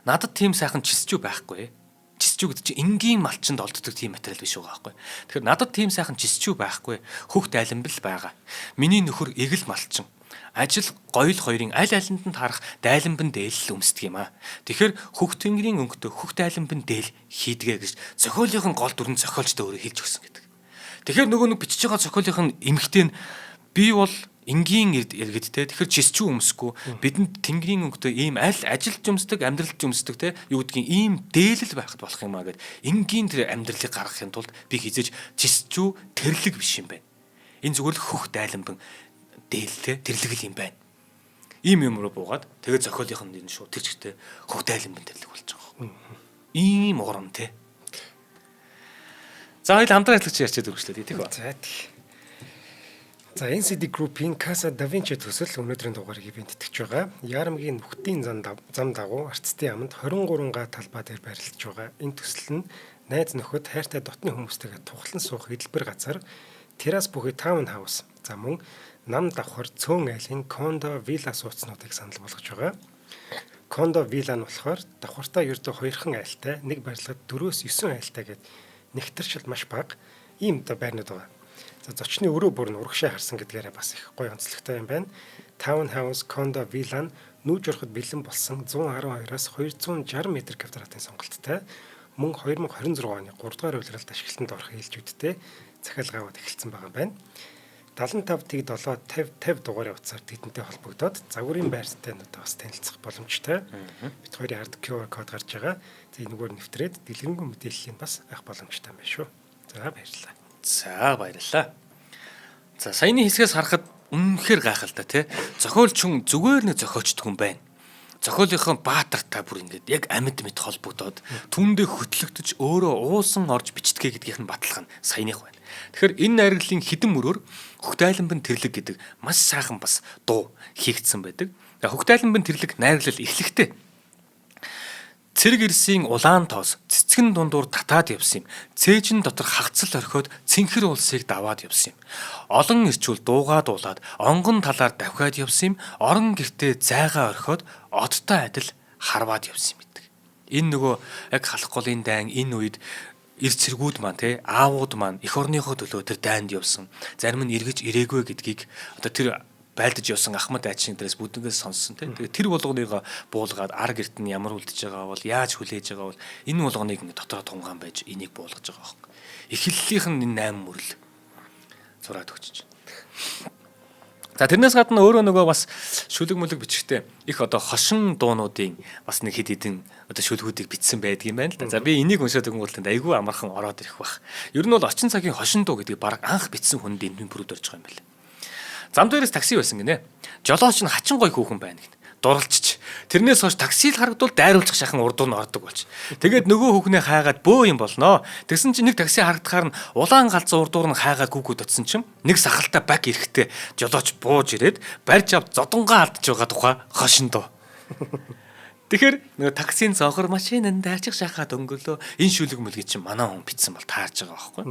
надад тийм сайхан чисчүү байхгүй. Чисчүү гэдэг чинь энгийн малчинд олддог тийм материал биш байгаа байхгүй. Тэгэхээр надад тийм сайхан чисчүү байхгүй. Хөх тайланбал байгаа. Миний нөхөр эгэл малчин. Ажил гоёл хоёрын аль алинд нь таарах дайланбан дээл өмсдөг юм аа. Тэгэхээр Хөх тэнгэрийн өнгөтэй Хөх тайланбан дээл хийдгээ гэж зохиолынх нь гол дүрэн зохиолчтой өөрөө хэлж өгсөн гэдэг. Тэгэхээр нөгөө нэг бичиж байгаа зохиолынх нь эмхтэй нь би бол энгийн иргэдтэй тэгэхээр чисчүү өмсөхгүй бидэнд тэнгэрийн өнгөтэй ийм аль ажилд юмсдаг амьдралд юмсдаг юу гэдгийг ийм дээлэл байхад болох юм а гэд энгийн тэр амьдралыг гаргахын тулд би хизээж чисчүү тэрлэг биш юм байна. Энэ зүгээр л Хөх тайланбан дээл тэрлэг юм байна. Ийм юм руу буугаад тэгээд зохиолынх нь шууд тэгчтэй Хөх тайланбан тэрлэг болж байгаа. Ийм урам те. За хоёул хамтран ажиллаж ярьчаад үргэлжлүүлээ тийм үү? За тийм. За NCD Group-ийн Casa da Vinci төсөл өнөөдрийн дугаарыг бэнтгэж байгаа. Ярамгийн нүхтийн зам дагуу Арцтын аманд 23 га талбай дээр байрлаж байгаа. Энэ төсөл нь найз нөхөд хайртай дотны хүмүүстэйгээ тухлан суух эдэлбэр газар, террас бүхий таун хаус, за мөн нам давхар цөөн айлын кондо вилла сууцнуудыг санал болгож байгаа. Кондо вилла нь болохоор давхартаа ердөө 2хан айлтай, нэг барилгад 4-9 айлтай гэд нэгтэршил маш бага ийм байрнууд байгаа. За зочны өрөө бүр нь урагшаа харсан гэдгээрээ бас их гоё онцлогтой юм байна. Таун хаус, кондо вилла нь нүүж ороход бэлэн болсон 112-аас 260 м2-ийн сонголттой. Мөн 2026 оны 3 дугаар улиралд ашиглалтанд орох ээлжүүдтэй захиалгааууд эхэлсэн байгаа юм байна. 75 тэг 7 50 дугаарын утсаар тэдэнтэй холбогдоод загварын байртай надад бас танилцах боломжтой. Бид хоёрын ард QR код гарч байгаа. За энэгээр нэвтрээд дэлгэрэнгүй мэдээллийг бас авах боломжтой байна шүү. За баярлалаа. За баярлалаа. За саяны хэсгээс харахад үнэхээр гайхалтай тий. Зохиолч хүн зүгээр нэг зохиолчд хүн байна. Зохиолынхон баатартай бүр ингээд яг амьд мэд холбогдоод түндээ хөтлөгдөж өөрөө уусан орж бичдэгэ гэдгийнх нь баталгаа нь саяных байна. Тэгэхээр энэ найрагдлын хідэн мөрөөр Хөхтайланбын тэрлэг гэдэг маш сайхан бас дуу хийгдсэн байдаг. Хөхтайланбын тэрлэг найраглал эхлэхдээ цэрэг ирсийн улаан тоос цэцгэн дундуур татаад явсан юм. Цээжин дотор хагцал орхиод цэнхэр улсыг даваад явсан юм. Олон ирчүүл дуугаа дуулаад онгон талаар давхиад явсан юм. Орон гертээ зайгаа орхиод одтой адил харваад явсан юм гэдэг. Энэ нөгөө яг халах голын дайн энэ үед эр цэргүүд маань те аавууд маань эх орныхоо төлөө тэр дайнд явсан. Зарим нь эргэж ирээгүй гэдгийг одоо тэр байлдаж явсан Ахмад айчны дээрээс бүдгээс сонссон тийм. Тэгээ тэр болгоныг буулгаад ар герт нь ямар үлдэж байгаа бол яаж хүлээж байгаа бол энэ болгоныг ингээ дотроо тунгаан байж энийг буулгаж байгаа байхгүй. Эхлэлийнх нь энэ 8 мөрөл зураад өгч байна. За тэрнээс гадна өөрөө нөгөө бас шүлэг мүлэг бичгтээ их одоо хошин дуунуудын бас нэг хэд хэдэн одоо шүлгүүдийг бичсэн байдаг юм байна л да. За би энийг уншаад өгөнгөөлтөнд айгүй амархан ороод ирэх бах. Ер нь бол очин цагийн хошин дуу гэдгийг баг анх бичсэн хүнд энэ бүрд орж байгаа юм байна. Зам дээрээс такси байсан гинэ. Жолооч нь хачин гой хүүхэн байна гин. Дурлцч. Тэрнээс хойш такси л харагдвал дайруулчих шахан урдуур нь ордог болж. Тэгээд нөгөө хүүхнээ хайгаад бөө юм болноо. Тэгсэн чинь нэг такси харагдахаар нь улаан галзуу урдуур нь хайгаад гүгүүд утсан чинь нэг сахалтай баг ирэхтэй жолооч бууж ирээд барьж ав зодонгаа алдж байгаа тухай хошин доо. Тэгэхээр нөгөө таксийн зоохор машинанд дайчих шахаад өнгөлөө энэ шүлэг мүлгийг чинь манай хүн битсэн бол таарж байгаа байхгүй.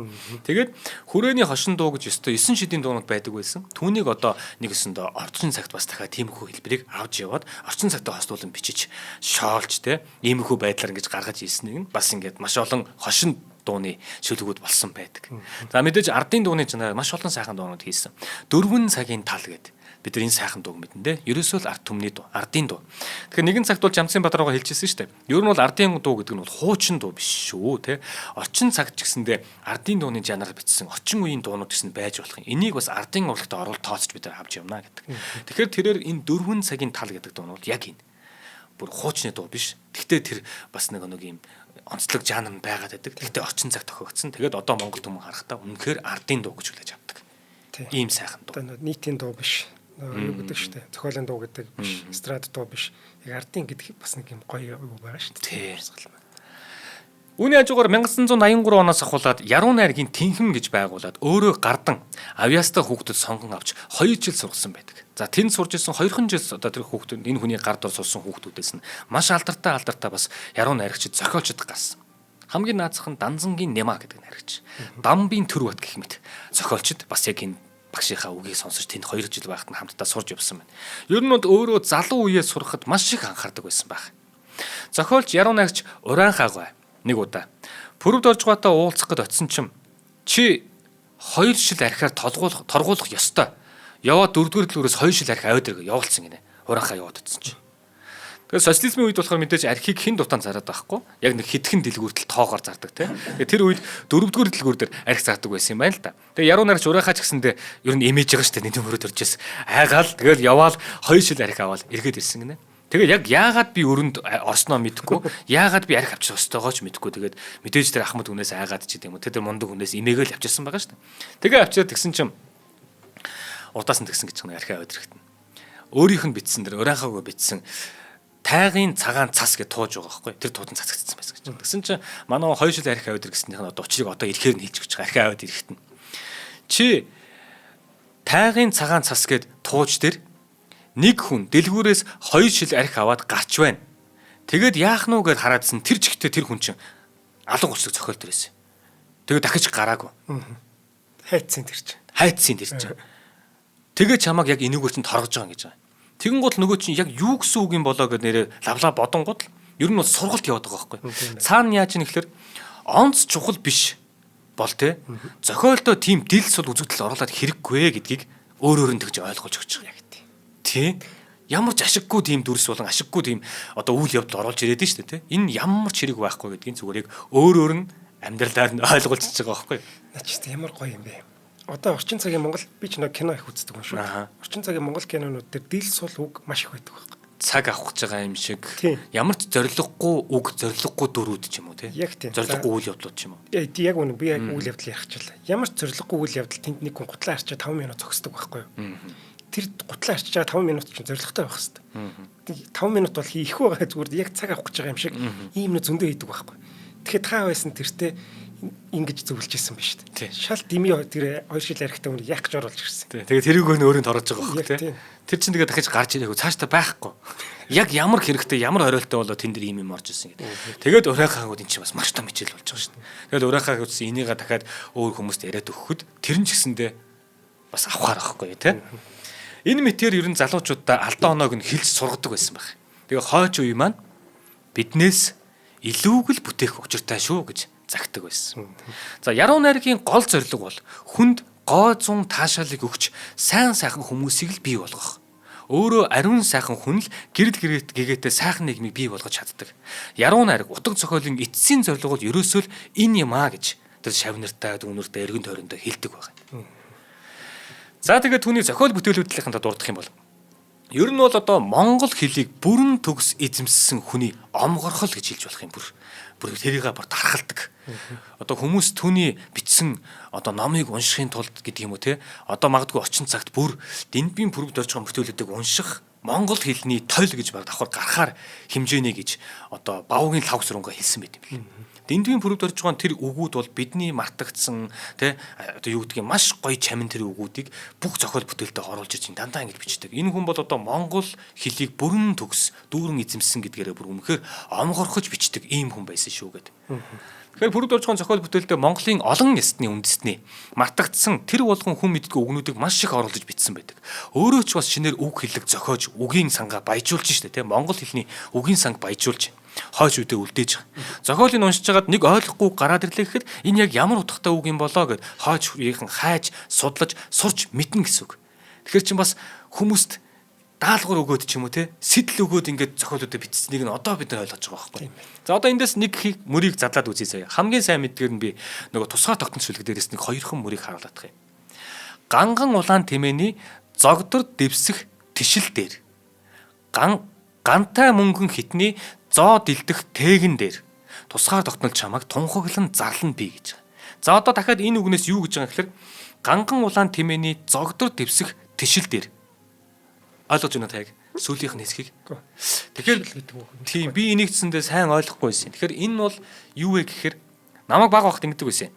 Тэгээд хүрээний хошин дуу гэж өстой 9 шидийн дуунууд байдаг байсан. Түүнийг одоо нэг өсөндөө орчин цагт бас дахиад тиймэрхүү хэлбэрийг авч яваад орчин цагтаа хостуулан бичиж шоолж те иймэрхүү байдлаар ингэж гаргаж ирснийг нь бас ингээд маш олон хошин дууны шүлгүүд болсон байдаг. За мэдээж ардын дууны чанаар маш олон сайхан дуунууд хийсэн. 4 цагийн тал гэдэг бид энэ сайхан дууг мэднэ. Ерөөсөө л ард түмний дуу, ардын дуу. Тэгэхээр нэгэн цагт бол Жамсын Бадаргаа хэлчихсэн шүү дээ. Ер нь бол ардын дуу гэдэг нь бол хуучин дуу биш шүү, тэ. Орчин цагт ч гэсэндээ ардын дууны жанраар бичсэн орчин үеийн дуунууд гэсэн байж болох юм. Энийг бас ардын урлагт оруулж тооцож бид нар авч явна гэдэг. Тэгэхээр тэрээр энэ 4 цагийн тал гэдэг дуунууд яг энэ. Бүр хуучны дуу биш. Гэхдээ тэр бас нэг юм онцлог жанр байгаад байдаг. Гэхдээ орчин цаг тохиогдсон. Тэгээд одоо Монгол хүмүүс харахтаа үнэхээр ардын дуу гэж хүлээж авдаг. Ийм сайхан дуу. Нийтийн дуу биш. Юу гэдэг штэ. Зохиолын дуу гэдэг биш. Эстрад дуу биш. Яг ардын гэдэг бас нэг юм гоё юу байгаа штэ. Үүний хажуугаар 1983 оноос ахуулаад Яруу найргийн Тэнхэм гэж байгуулад өөрөө гардан авьяастай хүүхдүүд сонгон авч 2 жил сургасан байдаг. За тэнд сурж исэн 2 жил одоо тэр хүүхдүүд энэ хүний гард ор суусан хүүхдүүдээс нь маш алдартай бас Яруу найрагчид зохиолчд гарсан. Хамгийн наазах нь Данзангийн Нема гэдэг найрагч. Дамбын төр бат гэх мэт зохиолчд бас яг энэ багшийнхаа үгийг сонсож тэнд 2 жил байхад нь хамтдаа сурж явсан байна. Ер нь бол өөрөө залуу үеэс сурахад маш их анхаардаг байсан байх. Зохиолч Яруу найрагч Уран хаагай нэг удаа пүрвд орж гоотой уулзах гэд очисон чим чи 2 жил архиар торгуулах ёстой. Яваад 4-р дэлгүүрээс 2 жил архи аваад иргээ явуулсан гинэ. Уранхаа яваад утсан чи. Тэгэхээр социализмын үед болохоор мэдээж архийг хэн дутаан зараад байхгүй. Яг нэг хитгэн дэлгүүртэл тоогоор зардаг тийм. Тэгээ тэр үед 4-р дэлгүүр дээр архи зардаг байсан юм байна л да. Тэгээ Яруу найрагч Уранхаа ч гэсэндээ ер нь имиж байгаа шүү дээ. Нэг төмөрөд оржээс айгаал тэгэл яваал 2 жил архи аваад эргээд ирсэн гинэ. Тэгээ яг яагаад би өрөнд орсноо мэдэхгүй, яагаад би архи авчих ёстойгоо ч мэдэхгүй. Тэгээд мэдээж тэр Ахмад хүнээс айгаад ч гэдэм үү. Тэр мундаг хүнээс имээгээл авчирсан байгаа шүү дээ. Тэгээ авчираад тэгсэн чинь урдаас нь тэгсэн гэж байна архи аваад ирэхэд. Өөрийнх нь бичсэн тэр Уранхаагаа бичсэн тайгын цагаан цас гэж тууж байгаа байхгүй. Тэр туудан цацагдсан байсан гэж. Тэгсэн чинь манай 2 жил архи аваад ирэхснийх нь одоо учрыг одоо ирэхээр нь хэлж өгч байгаа. Архи аваад ирэхэд нь чи тайгын цагаан цас гэд тууж тэр нэг хүн дэлгүүрээс 2 жил архи аваад гарч байна. Тэгэд яах нү гэд хараадсэн тэр чигтээ тэр хүн чинь алан гучлаг зохиол төрөөсөн. Тэгээд дахиж гараагүй. Хайцсан тэр чинь. Хайцсан тэр чинь. Тэгээ чамаг яг энүүгээр чинь торгож байгаа юм гэж байгаа. Тэгэн гол нөгөө чинь яг юу гэсэн үг юм болоо гэд нэрээ лавлаа бодонгууд л ер нь бол сургалт яваад байгаа байхгүй. Цаана яаж юм гэхэлэр онц чухал биш бол те зохиолдоо тийм дил сул үзэгдэл оруулаад хэрэггүй гэдгийг өөрөөр нь тэгж ойлгуулж өгч байгаа яг тий. Ямар ч ашиггүй тийм дүрс болон ашиггүй тийм одоо үйл явдал оруулж ирээд нь шүү дээ тий. Энэ ямар ч хэрэг байхгүй гэдгийг зүгээр яг өөрөөр нь амьдралаар нь ойлгуулж байгаа байхгүй. Наач ямар гоё юм бэ. одоо орчин цагийн Монгол би ч нэг кино их үздэг юм шүү. Аха. Орчин цагийн Монгол кинонууд дээр дил сул үг маш их байдаг байхгүй. Цаг авах гэж байгаа юм шиг. Тийм. Ямар ч зориггүй үг, зориггүй дөрүүд ч юм уу те. Яг тийм. Зориггүй үйл явдлууд ч юм уу. Яг үнэ би яг үйл явдал ярих чилээ. Ямар ч зориггүй үйл явдал тэнд нэг хүн гутлаа арчаад 5 минут зогсдог байхгүй юу? Тэр гутлаа арчиж байгаа 5 минут чинь зоригтой байх хэвээр. 5 минут бол их байгаа зүгээр яг цаг авах гэж байгаа юм шиг ийм нэ зөндөө хийдэг байхгүй. Тэгэхээр та байсан тэртээ ингэж зөвлөжсэн ба шүү дээ. Шал дими тэр 2 жил архитаа өмнө яг гэж оруулж ирсэн. Тэгээ тэрийг өөрөнд орож байгаа байхгүй те. Тийм. Тэр чинь тэгээ дахиж гарч ирэх цаашдаа байхгүй. Яг ямар хэрэгтэй, ямар оройлтой болоо тэн дээр юм орж ирсэн гэдэг. Тэгээд урайхаагууд эн чинь бас маш том хичээл болж байгаа шүү дээ. Тэгээд урайхаагуудс энийгээ дахиад өөр хүмүүст яриад өгөхөд тэр нь ч гэсэндээ бас авахаар байхгүй те. Энэ мэтэр ер нь залуучуудаа алдаа оноог нь хэлж сургадаг байсан байх. Тэгээ хойч үе маань биднээс илүүг л бүтээх учиртай шүү гэж загтдаг байсан. За яруу найргийн гол зорилго бол хүнд гоо зун таашаалыг өгч сайн сайхан хүмүүсийг л бий болгох. Өөрөө ариун сайхан хүн л гэрэл гэгээтэй сайхан нийгмийг бий болгож чаддаг. Яруу найраг утга зохиолын эцсийн зорилго бол ерөөсөө л энэ юм аа гэж тэр шавнартай дүүнэртэй эргэн тойрондоо хэлдэг байна. За тэгээд түүний зохиол бүтээлүүдийнхэнтэй дурдах юм бол ер нь бол одоо монгол хэлийг бүрэн төгс эзэмссэн хүний омгорхол гэж хэлж болох юм бүр тэрийг бүр тархалдаг. Одоо хүмүүс түүний бичсэн одоо номыг уншихын тулд гэдэг юм уу те одоо магадгүй очин цагт бүр дэндбийн пүрэгд орж байгаа бүтээлүүдийг унших монгол хэлний тойл гэж баг давхар гарахаар хэмжээний гэж одоо бавгийн лав сүрэнгээ хэлсэн байт юм. Дэндбийн пүрэгд орж байгаа тэр үгүүд бол бидний мартагдсан те одоо юу гэдгийг маш гоё чамин тэр үгүүдийг бүх зохиол бүтээлдээ оруулж ирж дандаа ингэж бичдэг. Энэ хүн бол одоо монгол хэлийг бүрэн төгс дүүрэн эзэмсэн гэдгээрээ бүр үнэхээр омгорхож бичдэг ийм хүн байсан шүү гэдэг. Тэгэхээр пүрэгд орж байгаа зохиол бүтээлдээ Монголын олон ястны үндэстний мартагдсан тэр болгон хүн мэддэг үгнүүдийг маш их оруулж бичсэн байдаг. Өөрөө ч бас шинээр үг хэллэг зохиож үгийн сангаа баяжуулж штэ те монгол хэлний үгийн санг баяжуулж хойш үедээ үлдээж байгаа. Зохиолыг уншиж байгаад нэг ойлгохгүй гараад ирлээ гэхэд энэ яг ямар утгатай үг юм болоо гэд хойш үеийнхэн хайж судлаж сурч мэднэ гэсэн үг. Тэгэхээр чин бас хүмүүст даалгавар өгөөд ч юм уу те сэтэл өгөөд ингээд зохиолуудыг бичсэнийг нь одоо бид нар ойлгож байгаа байхгүй. За одоо эндээс нэг их мөрийг задлаад үзье заяа. Хамгийн сайн мэдгээр нь би нөгөө тусгай тогтнол шүлэг дээрээс нэг хоёрхан мөрийг харуулдаг юм. Ганган улаан тэмээний зогдор дэвсэх тишэл дээр. Гантай мөнгөн хитний зоо дилдэх тээгэн дээр. Тусгай тогтнол чамайг тунхаглан зарлан бий гэж. За одоо дахиад энэ үгнээс юу гэж байгаа юм гэхээр ганган улаан тэмээний зогдор дэвсэх тишэл дээр. Ойлгож байна таг сүүлийнх нь хэсгийг. Тэгэхээр тийм би энийг цэсэндээ сайн ойлгохгүй байсан. Тэгэхээр энэ бол юу вэ гэхээр намайг баг багт ингэдэг байсан.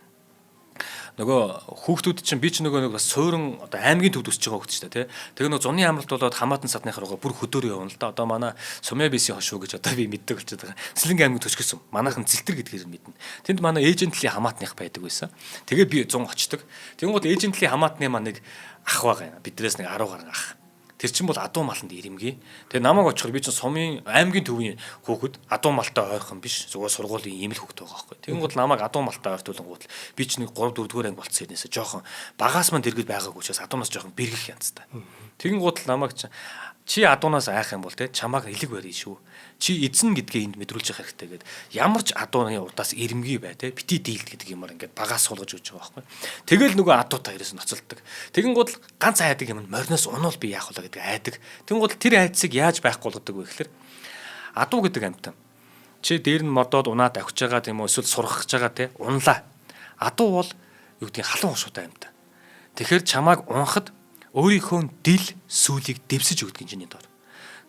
Нөгөө хүүхдүүд чинь би ч нөгөө нэг бас суурин одоо аймгийн төвд өсөж байгаа хүүхд ч та тий. Тэгээ нөгөө зуны амралт болоод хамаатан садных руугаа бүр хөдөөр явна л да. Одоо манай Сумья бисийн хошуу гэж одоо би мэддэг болчиход байгаа. Цэлэнгийн аймаг төчгсөн. Манайхан Цэлтэр гэдгээр мэднэ. Тэнд манай эйжентлийн хамаатных байдаг байсан. Тэгээ би 100 очдөг. Тэнгууд эйжентлийн хамаатны маань нэг ах байгаа юм. Бидрээс нэг 10 гаруй ах. Тэр чинь бол адуу маланд ирэмгий. Тэгээ намайг очихор би чинь Сумын аймгийн төвийн хүүхэд адуу малтай ойрхон биш. Зүгээр сургуулийн ийм л хүүхэд байгаа байхгүй. Тэгэнгүүт намайг адуу малтай ойртуулангууд би чинь нэг 3 4 дугаар анги болцсон юмнээсээ жоохон багаас мань дэргэд байгаагүй учраас адуунаас жоохон бэргэх янзтай. Тэгэнгүүт л намайг чи адуунаас айх юм бол те чамааг элэг барья шүү. Чи эзэн гэдгээ энд мэдрүүлж явах хэрэгтэй гэд ямар ч адууны удаас ирэмгий бай те бити дийлд гэдэг юмар ингээд багаас суулгаж өгч байгаа байхгүй. Тэгэл нөгөө адуутай хоёроос ноцолдог. Тэгэнгүүт л ганц айдаг юм мориноос унуул би яах вэ гэдэг айдаг. Тэгэнгүүт тэр айдсыг яаж байхгүй болгодог вэ гэхээр адуу гэдэг амьтан. Чи дээр нь модоод унаад авчиж байгаа тийм үү эсвэл сургах гэж байгаа те унлаа. Адуу бол юу гэдгийг халуун хушуутай амьтан. Тэгэхээр чамааг унахад өөрийнхөө дил сүлийг дэвсэж өгдөг юм жиний дор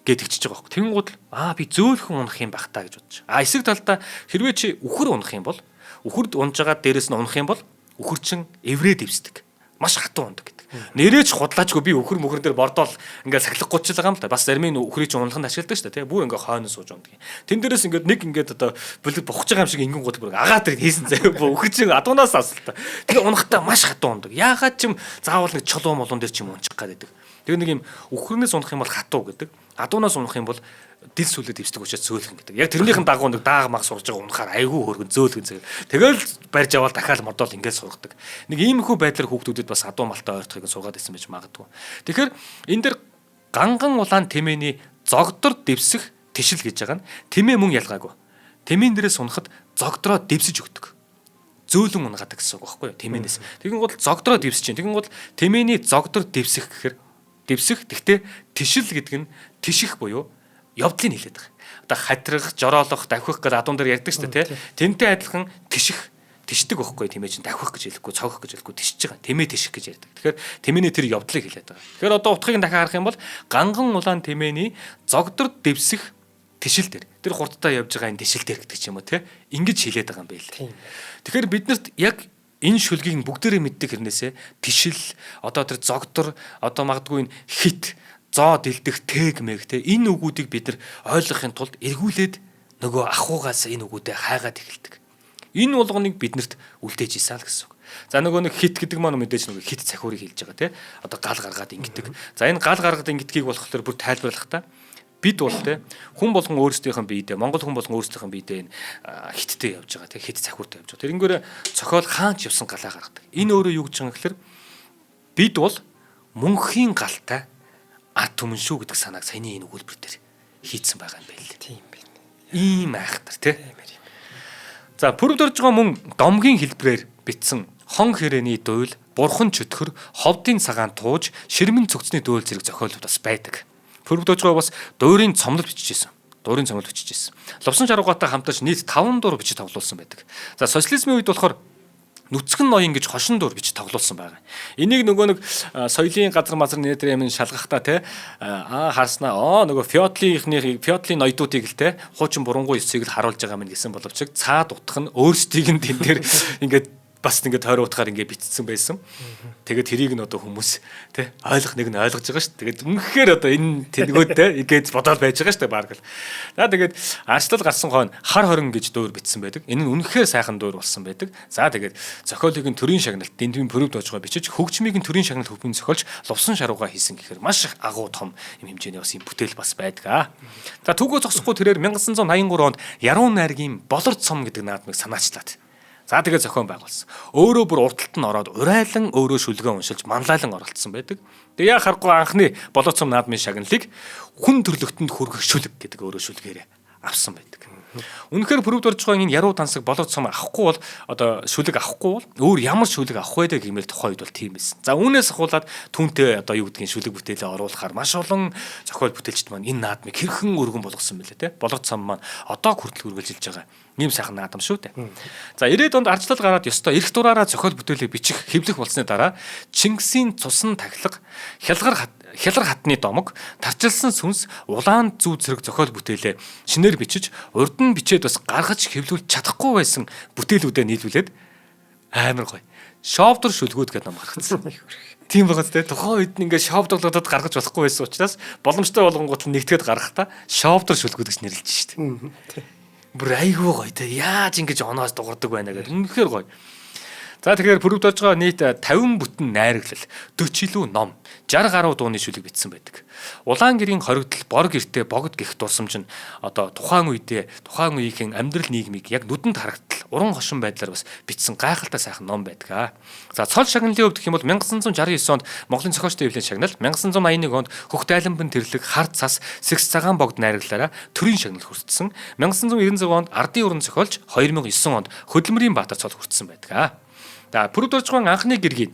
гэд ихчиж байгаа байхгүй. Тэнгууд би зөөлхөн унах юм байх таа гэж бодож. Эсрэг талдаа хэрвээ чи үхэр унах юм бол үхэрд унж байгаа дээрээс нь унах юм бол үхэр чин эврээ дэвсдэг. Маш хатуу ундаг гэдэг. Нэрэж худлаачгүй би үхэр мөхөр дээр бордоол ингээд сахилахгүй ч байгаа юм л да. Бас зарим нь үхрийг чинь унаханд ашигладаг шүү дээ. Бүр ингээд хойно сууж ундаг. Тэн дээрээс ингээд нэг ингээд одоо бүлэг бухаж байгаа юм шиг ингэн гол бүр агаад тэр хийсэн заяа. Үхэр чинь адуунаас асуултаа. Тэгээ унахтаа маш хатуу ундаг. Яагаад ч юм заавал нэг чулуу молон дээр ч юм унчих гээд байдаг. Тэгээ нэг юм үхрнээс унах юм бол хатуу гэдэг. Адуунаас унах юм бол дил сүлээ дэвсдэг учраас зөөлхөн гэдэг. Яг тэрнийхэн дагуу нэг дааг маг сурж байгаа унахаар айгүй хөөргөн зөөлхөн зэрэг. Тэгэл барьж аваад дахиад модол ингээд сургадаг. Нэг иймэрхүү байдлаар хүүхдүүдэд бас адуу малтай ойртохыг сургаад байсан байж магадгүй. Тэгэхээр энэ дэр ганган улаан тэмээний зогдор дэвсэх тишэл гэж байгаа нь тэмээ мөн ялгаагүй. Тэмээн дээрээ сунахад зогдроо дэвсэж өгдөг. зөөлөн унгадаг гэсэн үг байхгүй юу? Тэмээнээс. Тэгин гол зогдроо дэвсэж чинь. Тэгин гол тэмээний зогдор дэвсэх гэхээр дэвсэх гэхдээ тишэл гэдэг нь тиших буюу явдлыг хэлээд байгаа. Одоо хатрах, жороолох, давхих гэдэг адуун дээр ярьдаг шүү дээ, тий. Тэнтэй адилхан тишдэг байхгүй тэмээ чинь давхих гэж хэлэхгүй, цогох гэж хэлэхгүй тишж байгаа. Тэмээ тиших гэж ярьдаг. Тэгэхээр тэмээний тэр явдлыг хэлээд байгаа. Тэгэхээр одоо утгыг дахиад харах юм бол ганган улаан тэмээний зогдор дэвсэх тишэл дээр. Тэр хурдтай явж байгаа энэ тишэл дээр гэдэг ч юм уу, тий. Ингэж хэлээд байгаа юм байл. Тэгэхээр биднэрт яг энэ шүлгийг бүгдээрээ мэддэг хэрнээсээ тишэл, одоо тэр зогдор, одоо магадгүй энэ хит, зоо дэлдэх, тэг мэг, тий. Энэ үгүүдийг бид нар ойлгохын тулд эргүүлээд нөгөө ахуугаас энэ үгүүдээ хайгаад эхэлдэг. Энэ болгоныг биднэрт үлдээж ийсаа л гэсэн үг. За нөгөө нэг хит гэдэг маань мэдээж нөгөө хит цахиурыг хэлж байгаа тий. Одоо гал гаргаад ингэдэг. За энэ гал гаргаад ингэдгийг болохоор бүр тайлбарлах та. Бид бол тий хүн болгон өөрсдийнх нь биедээ, Монгол хүн болгон өөрсдийнх нь биедээ энэ хиттэй явж байгаа тий. Хит цахиуртай явж байгаа. Тэрнгүүрээ цохиол хаанч явсан галаа гаргадаг. Энэ өөрөө юу гэж байгаа гэхээр бид бол мөнхийн галтай ард түмэн шүү гэдэг санааг саяны энэ өгүүлбэр дээр хийцэн байгаа юм байл. Тийм байна. Ийм айхтар тий. За пүрэвд орж байгаа мөн домгийн хэлбрээр бичсэн хон хэрээний дуйл, бурхан чөтгөр, ховдын цагаан тууж, ширмэн цогцны дуйл зэрэг зохиолууд бас байдаг. Пүрэвд орж байгаа бас дуурийн цомлол бичижсэн. Лувсан шаргуугатай хамтарч нийт 5 дуур бичиж тоглуулсан байдаг. За социализмын үед болохоор нүцгэн ноён гэж хошин дуур бичиж тоглуулсан байгаа. Энийг нөгөө нэг соёлын газар мазар нээдрээ юм шалгахтаа те харснаа нөгөө феодалын ноёдуудыг л те хуучин бурангуй эсийг л харуулж байгаа юм гэсэн боловч цаад утх нь өөрсдийг нь тэн дээр ингээд бас ингээд тойроо утгаар ингээд битцсэн байсан. Тэгээд тэрийг нь одоо хүмүүс тий ойлгох нэг нь ойлгож байгаа шүү. Тэгээд үнэхээр одоо энэ тэнгүүд тий ингээд бодоод байж байгаа шүү баг л. За тэгээд арчлал гарсан хойно хар хорин гэж дуур битсэн байдаг. Энэ нь үнэхээр сайхан дуур болсон байдаг. За тэгээд зохиолыг нь төрийн шагналт дэндвийн пүрэвд оожгоо бичиж хөгжмийг нь төрийн шагналт хөвгөн зохиолж лувсан шарууга хийсэн гэхээр маш агуу том юм хэмжээний бас юм бүтээл бас байдаг. За түүгөө зогсохгүй тэрээр 1983 онд Яруу найргийн Болорд цом гэдэг наадмыг санаачлаад за тэгээ зохион байгуулсан. Өөрөө бүр урталт нь ороод урайлан өөрөө шүлгээ уншилж манлайлан оролцсон байдаг. Тэгээ яа харахгүй анхны Болорд цом наадмын шагналыг хүн төрлөختөнд хүргэх шүлэг гэдэг өөрөө шүлгээрээ авсан байдаг. Үнэхээр пүрэвд орж байгаа энэ яруу тансаг Болорд цом авахгүй бол одоо шүлэг авахгүй бол өөр ямар шүлэг авах вэ гэмээр тухайн үед бол тийм байсан. За үүнээс ахуулаад түүнтэй одоо юу гэдгийг шүлэг бүтээлээ оруулахаар маш олон зохиол бүтээлчд маань энэ наадмыг хэрхэн өргөн болгосон мөлий те. Болорд цом маань одоо хүртэл үргэлжилж байгаа ийм сайхан наадам шүү дээ. За 90-ад онд арчлал гараад ёстой эрх дураараа зохиол бүтээлийг бичих хэвлэх болсны дараа Чингисийн цусан тахилга хялар хатны домог тарчилсан сүнс улаан зүү зэрэг зохиол бүтээлээ шинээр бичиж урд нь бичээд бас гаргаж хэвлүүлж чадахгүй байсан бүтээлүүдэд нийлүүлээд амар гоё шовдор шүлгүүд гэдэг ном гаргацсан. Тийм байгаа тест тухайн үед ингээд шовдорлуудад гаргаж болохгүй байсан учраас боломжтой болгонгууд нь нэгтгээд гаргахтаа шовдор шүлгүүд гэж нэрлэж шít. Бүр айгүй гоё те яаж ингэж оноос дуурдаг байна гэдэг үнэхээр гоё. За тэгэхээр пүрэвд орж байгаа нийт 50 бүтэн найраглал 40 илүү ном 60 гаруй дууны шүлэг бичсэн байдаг. Улаан гэрийн хоригдол бор гэртээ богд гих дурсамж нь одоо тухайн үеийн амьдрал нийгмийг яг нүдэнд харагдтал уран хошин байдлаар бас бичсэн гайхалтай сайхан ном байдаг. За цол шагналын хувьд гэх юм бол 1969 онд Монголын зохиолчдын хэвлэлийн шагнал 1981 онд Хөх Дайланбан тэрлэг хар цас Сэгс цагаан богд найраглалаараа төрийн шагнал хүртсэн. 1996 онд Ардын уран зохиолч 2009 онд Хөдөлмөрийн Баатар цол хүртсэн байдаг. За пүрэвд орж байгаа анхны гэргийг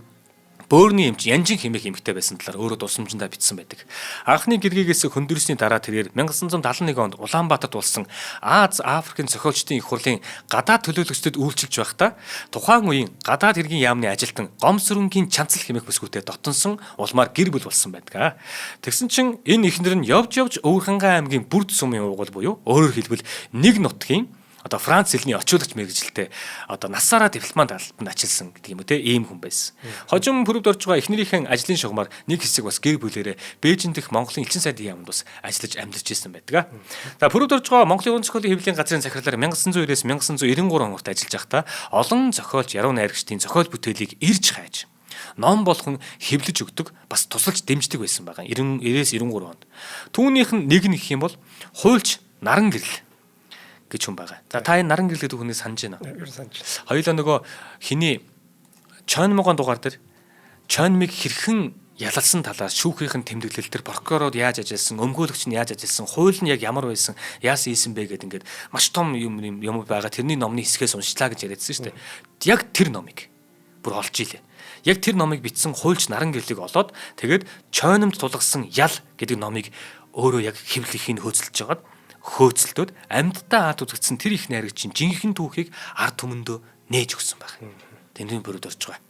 бөөрийн эмч Янжин хэмээх эмэгтэй байсан талаар өөрөө дурсамжиндаа бичсэн байдаг. Анхны гэргийгээс хөндөрсний дараа тэрээр 1971 онд Улаанбаатарт болсон Аз Африкийн зохиолчдын их хурлын гадаад төлөөлөгчдөд үйлчилж байхдаа тухайн үеийн гадаад хэргийн яамны ажилтан Гомсөрөнгийн Чанцал хэмээх бүсгүүтэд дотонсон улмаар гэр бүл болсон байдаг. Тэгсэн чинь энэ ихнэр нь явж Өвөрхангай аймгийн Бүрд сумын уугуул буюу өөрөөр хэлбэл нэг нутгийн одоо Франц хэлний очиулагч мэргэжилтэй одоо насаараа дипломат албанд ачилсан гэдэг юм уу те ийм хүн байсан. Хожим пүрэвд орж байгаа эхнэрийнхэн ажлын шугамар нэг хэсэг бас гэр бүлээрээ Бээжин дэх Монголын элчин сайдын яамд бас ажиллаж амьдарч ирсэн байдаг. За пүрэвд орж байгаа Монголын уран зохиолын хэвлэлийн газрын захирлаар 1992-ээс 1993 онд ажиллаж байхдаа олон зохиолч яруу найрагчдын зохиол бүтээлийг ирж хайж ном болгон хэвлэж өгдөг бас тусалж дэмждэг байсан байгаа. 90-ээс 93 онд. Түүнийх нь нэг гэх юм бол хуульч Наран гэрэл гэж хүн байгаа. За та энэ Наран гэрэл гэдэг хүнийг санаж байна уу? Хоёулаа нөгөө хиний Чойнмогон дугаар дээр Чойнмиг хэрхэн ялалсан талаас шүүхийнхэн тэмдэглэл төр прокурор яаж ажилласан, өмгөөлөгч нь яаж ажилласан, хууль нь яг ямар байсан, яасан ийсэн бэ гэдэг ингээд маш том юм байгаа. Тэрний номны хэсгээс уншлаа гэж яриадсан шүү дээ. Яг тэр номыг бүр олж ийлээ. Яг тэр номыг бичсэн хуульч Наран гэрлийг олоод тэгээд чойномд тулгасан ял гэдэг номыг өөрөө яг хэвлэхийн хөөцөлж жагаад хөөцөлтөд амьдтаа ард үзэгдсэн тэр их найрагчийн жинхэнэ түүхийг ард түмэндөө нээж өгсөн баг. Тэндийн бүрд орж байгаа.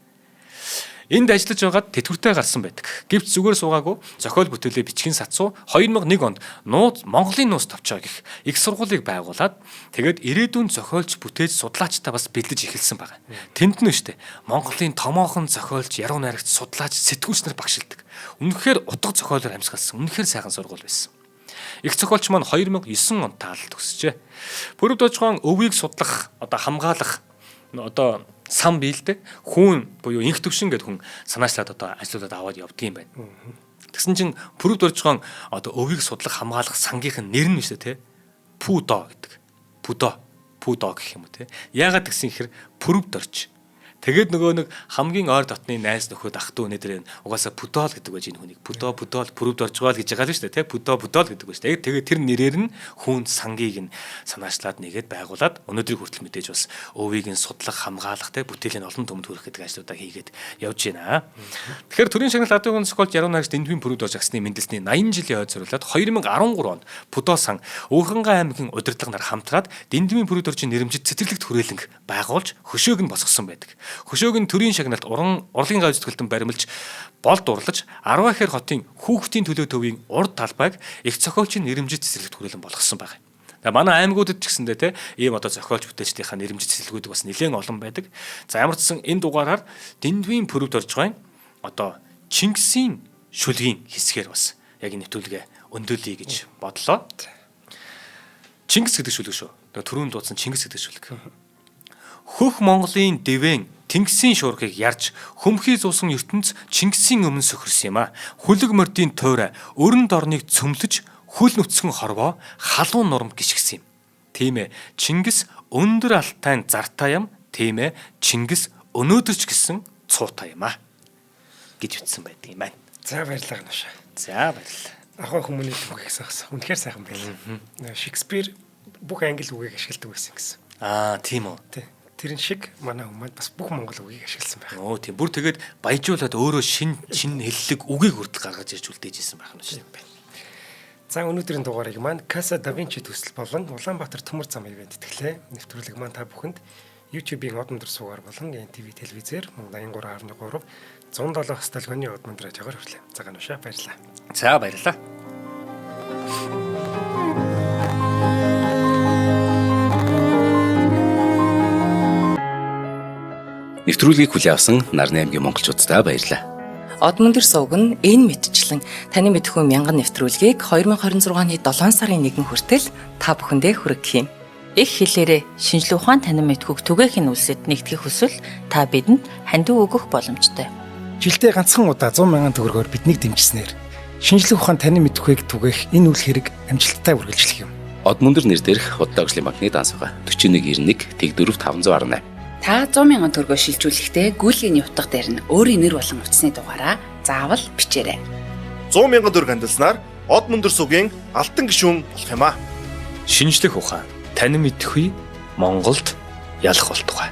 Энд ажиллаж байгаад тэтгэвртэй гарсан байдаг. Гэвч зүгээр суугаагүй зохиол бүтээлээ бичгийн сацуу 2001 онд Монголын нуус тавчаа гэх их сургуулийг байгуулад тэгээд ирээдүйн зохиолч бүтээж судлаачтай бас бэлдэж эхэлсэн байгаа. Тэнд нь штэ Монголын томоохон зохиолч яруу найрагч судлаач сэтгүүлч нар багшилдаг. Үнэхээр утга зохиолоор амьсгалсан. Үнэхээр сайхан сургууль байсан. Их зохиолч маань 2009 онд таалал төгсжээ. Пүрэв дожгоон өвийг судлах хамгаалах сан биелдэг хүн буюу инх төвшин гэдэг хүн санаачлаад ажлуудад аваад явдгийм байна. Тэгсэн чинь пүрэв доржгоон өвийг судлах хамгаалах сангийнх нь нэр нь биш үү те? Пүдо гэдэг. Пүдо гэх юм уу те? Яагаад гэсэн ихэр пүрэв дорж. Тэгээд нөгөө нэг хамгийн ойр дотны найз нөхөд ах トゥ өнөдөр угаасаа пүдол гэдэг байж энэ хүнийг пүдол пүрэв доржгоол гэж байгаа л шүү дээ те пүдол гэдэг байж. Тэгээд тэр нэрээр нь хүн сангийг нь санаачлаад нэгээд байгуулад өнөөдрийг хүртэл мэдээж бас өвийг нь судлах хамгаалах те бүтээлийн олон түмэнд хүрэх гэдэг ажлуудаа хийгээд явж байна. Тэгэхээр төрийн шагнал адын хүн зохиолч яруу найрагч Дэндвийн пүрэв дорж агсны мэндэлсний 80 жилийн ойд зориулаад 2013 онд Пүдоо сан Уурхангай аймгийн удирдлага нар хамтраад Дэндвийн пүрэв доржийн нэрэмжит цэцэрлэгт хүрээлэнг байгуулж хөшөөг нь босгосон байдаг. Хөшөөг нь төрийн шагналт урлагийн гай зүтгэлтэн баримлж болд урлаж 10 ихэр хотын хүүхдийн төлөө төвийн урд талбайг их зохиолчийн нэрэмжит цэцэрлэгт хүрээлэн болгосон байна. Манай аймагуудад ч гэсэндээ те ийм зохиолч бүтээчдийнхаа нэрэмжит цэцэрлэгүүд бас нэлээд олон байдаг. За ямар ч сан энэ дугаараар Дэндвийн пүрэв доржгойн Чингисийн шүлгийн хэсгээр бас яг энэ нэвтрүүлгээ өндөөлье гэж бодлоо. Чингис гэдэг шүлэг шүү. Түрүүнд дуудсан Чингис гэдэг шүлэг. Хөх Монголын дэвэн Тэнгисийн шуургыг ярьж хөмхий зуусан ертөнц Чингисийн өмнө сөхөрсөн юм а. Хүлэг мордын тойроо өрөнд орныг цөмлөж хөл нүцгэн хорвоо халуун нурамд гიშгсэн юм. Тийм ээ. Чингис өндөр алтай зартай юм. Тийм ээ. Чингис өнөөдөрч гэсэн цуутай юм а. гэж ütсэн байдаг юм байна. За баярлалаа гэнэ. За баярлалаа. Ахын хүмүүний түүхийг сахсан. Үнэхээр сайхан байлаа. Шекспир бүх англи үгийг ашигладаг байсан гэсэн. Тийм үү. Тэрэн шиг манай хүмүүс бас бүх монгол үгийг ашигласан байх. Тийм. Бүр тэгээд баяжуулаад өөрөө шин хэллэг үгийг хүртэл гаргаж ирж үлдээж исэн байх нь шүү дээ. За өнөөдрийн дугаарыг маань Casa Da Vinci төсөл болон Улаанбаатар төмөр зам ивент итгэлээ. Нэвтрүүлэг маань та бүхэнд YouTube-ийн од мөндөр суугаар болон NTV телевизээр 83.3 107 сталгоны од мөндөр ажгаар хүрлээ. За ганушаа баярлалаа. За баярлалаа. Нэвтрүүлгийг хүлээн авсан Нарны аймгийн монголчуудаа баярлалаа. Од мөндөр сувг нь энэ мэдчлэн таны мэдхүй мянган нэвтрүүлгийг 2026 оны 7 сарын 1 хүртэл та бүхэндээ хүргэх юм. Их хэлээрээ шинжлэх ухаан танин мэдхүйг түгээхийн үлсэд нэгтгэх хүсвэл та бидэнд хандив өгөх боломжтой. Жилдээ ганцхан удаа 100,000 төгрөгөөр биднийг дэмжснээр шинжлэх ухаан танин мэдхүйг түгээх энэ үйл хэрэг амжилттай үргэлжлэх юм. Од мөндөр нэр дээрх Худлаа ажлын банкны дансгаа 4191 Тэг 4518. Та 100,000 төгрөгөөр шилжүүлэхдээ гүйлгээний утга дээр нь өөрийн нэр болон утасны дугаараа заавал бичээрэй. 100,000 төгрөг хандалснаар од мөндөр сувгийн алтан гишүүн болох юм а. Шинжлэх ухаан танин мэдхүй Монголд ялах болтугай.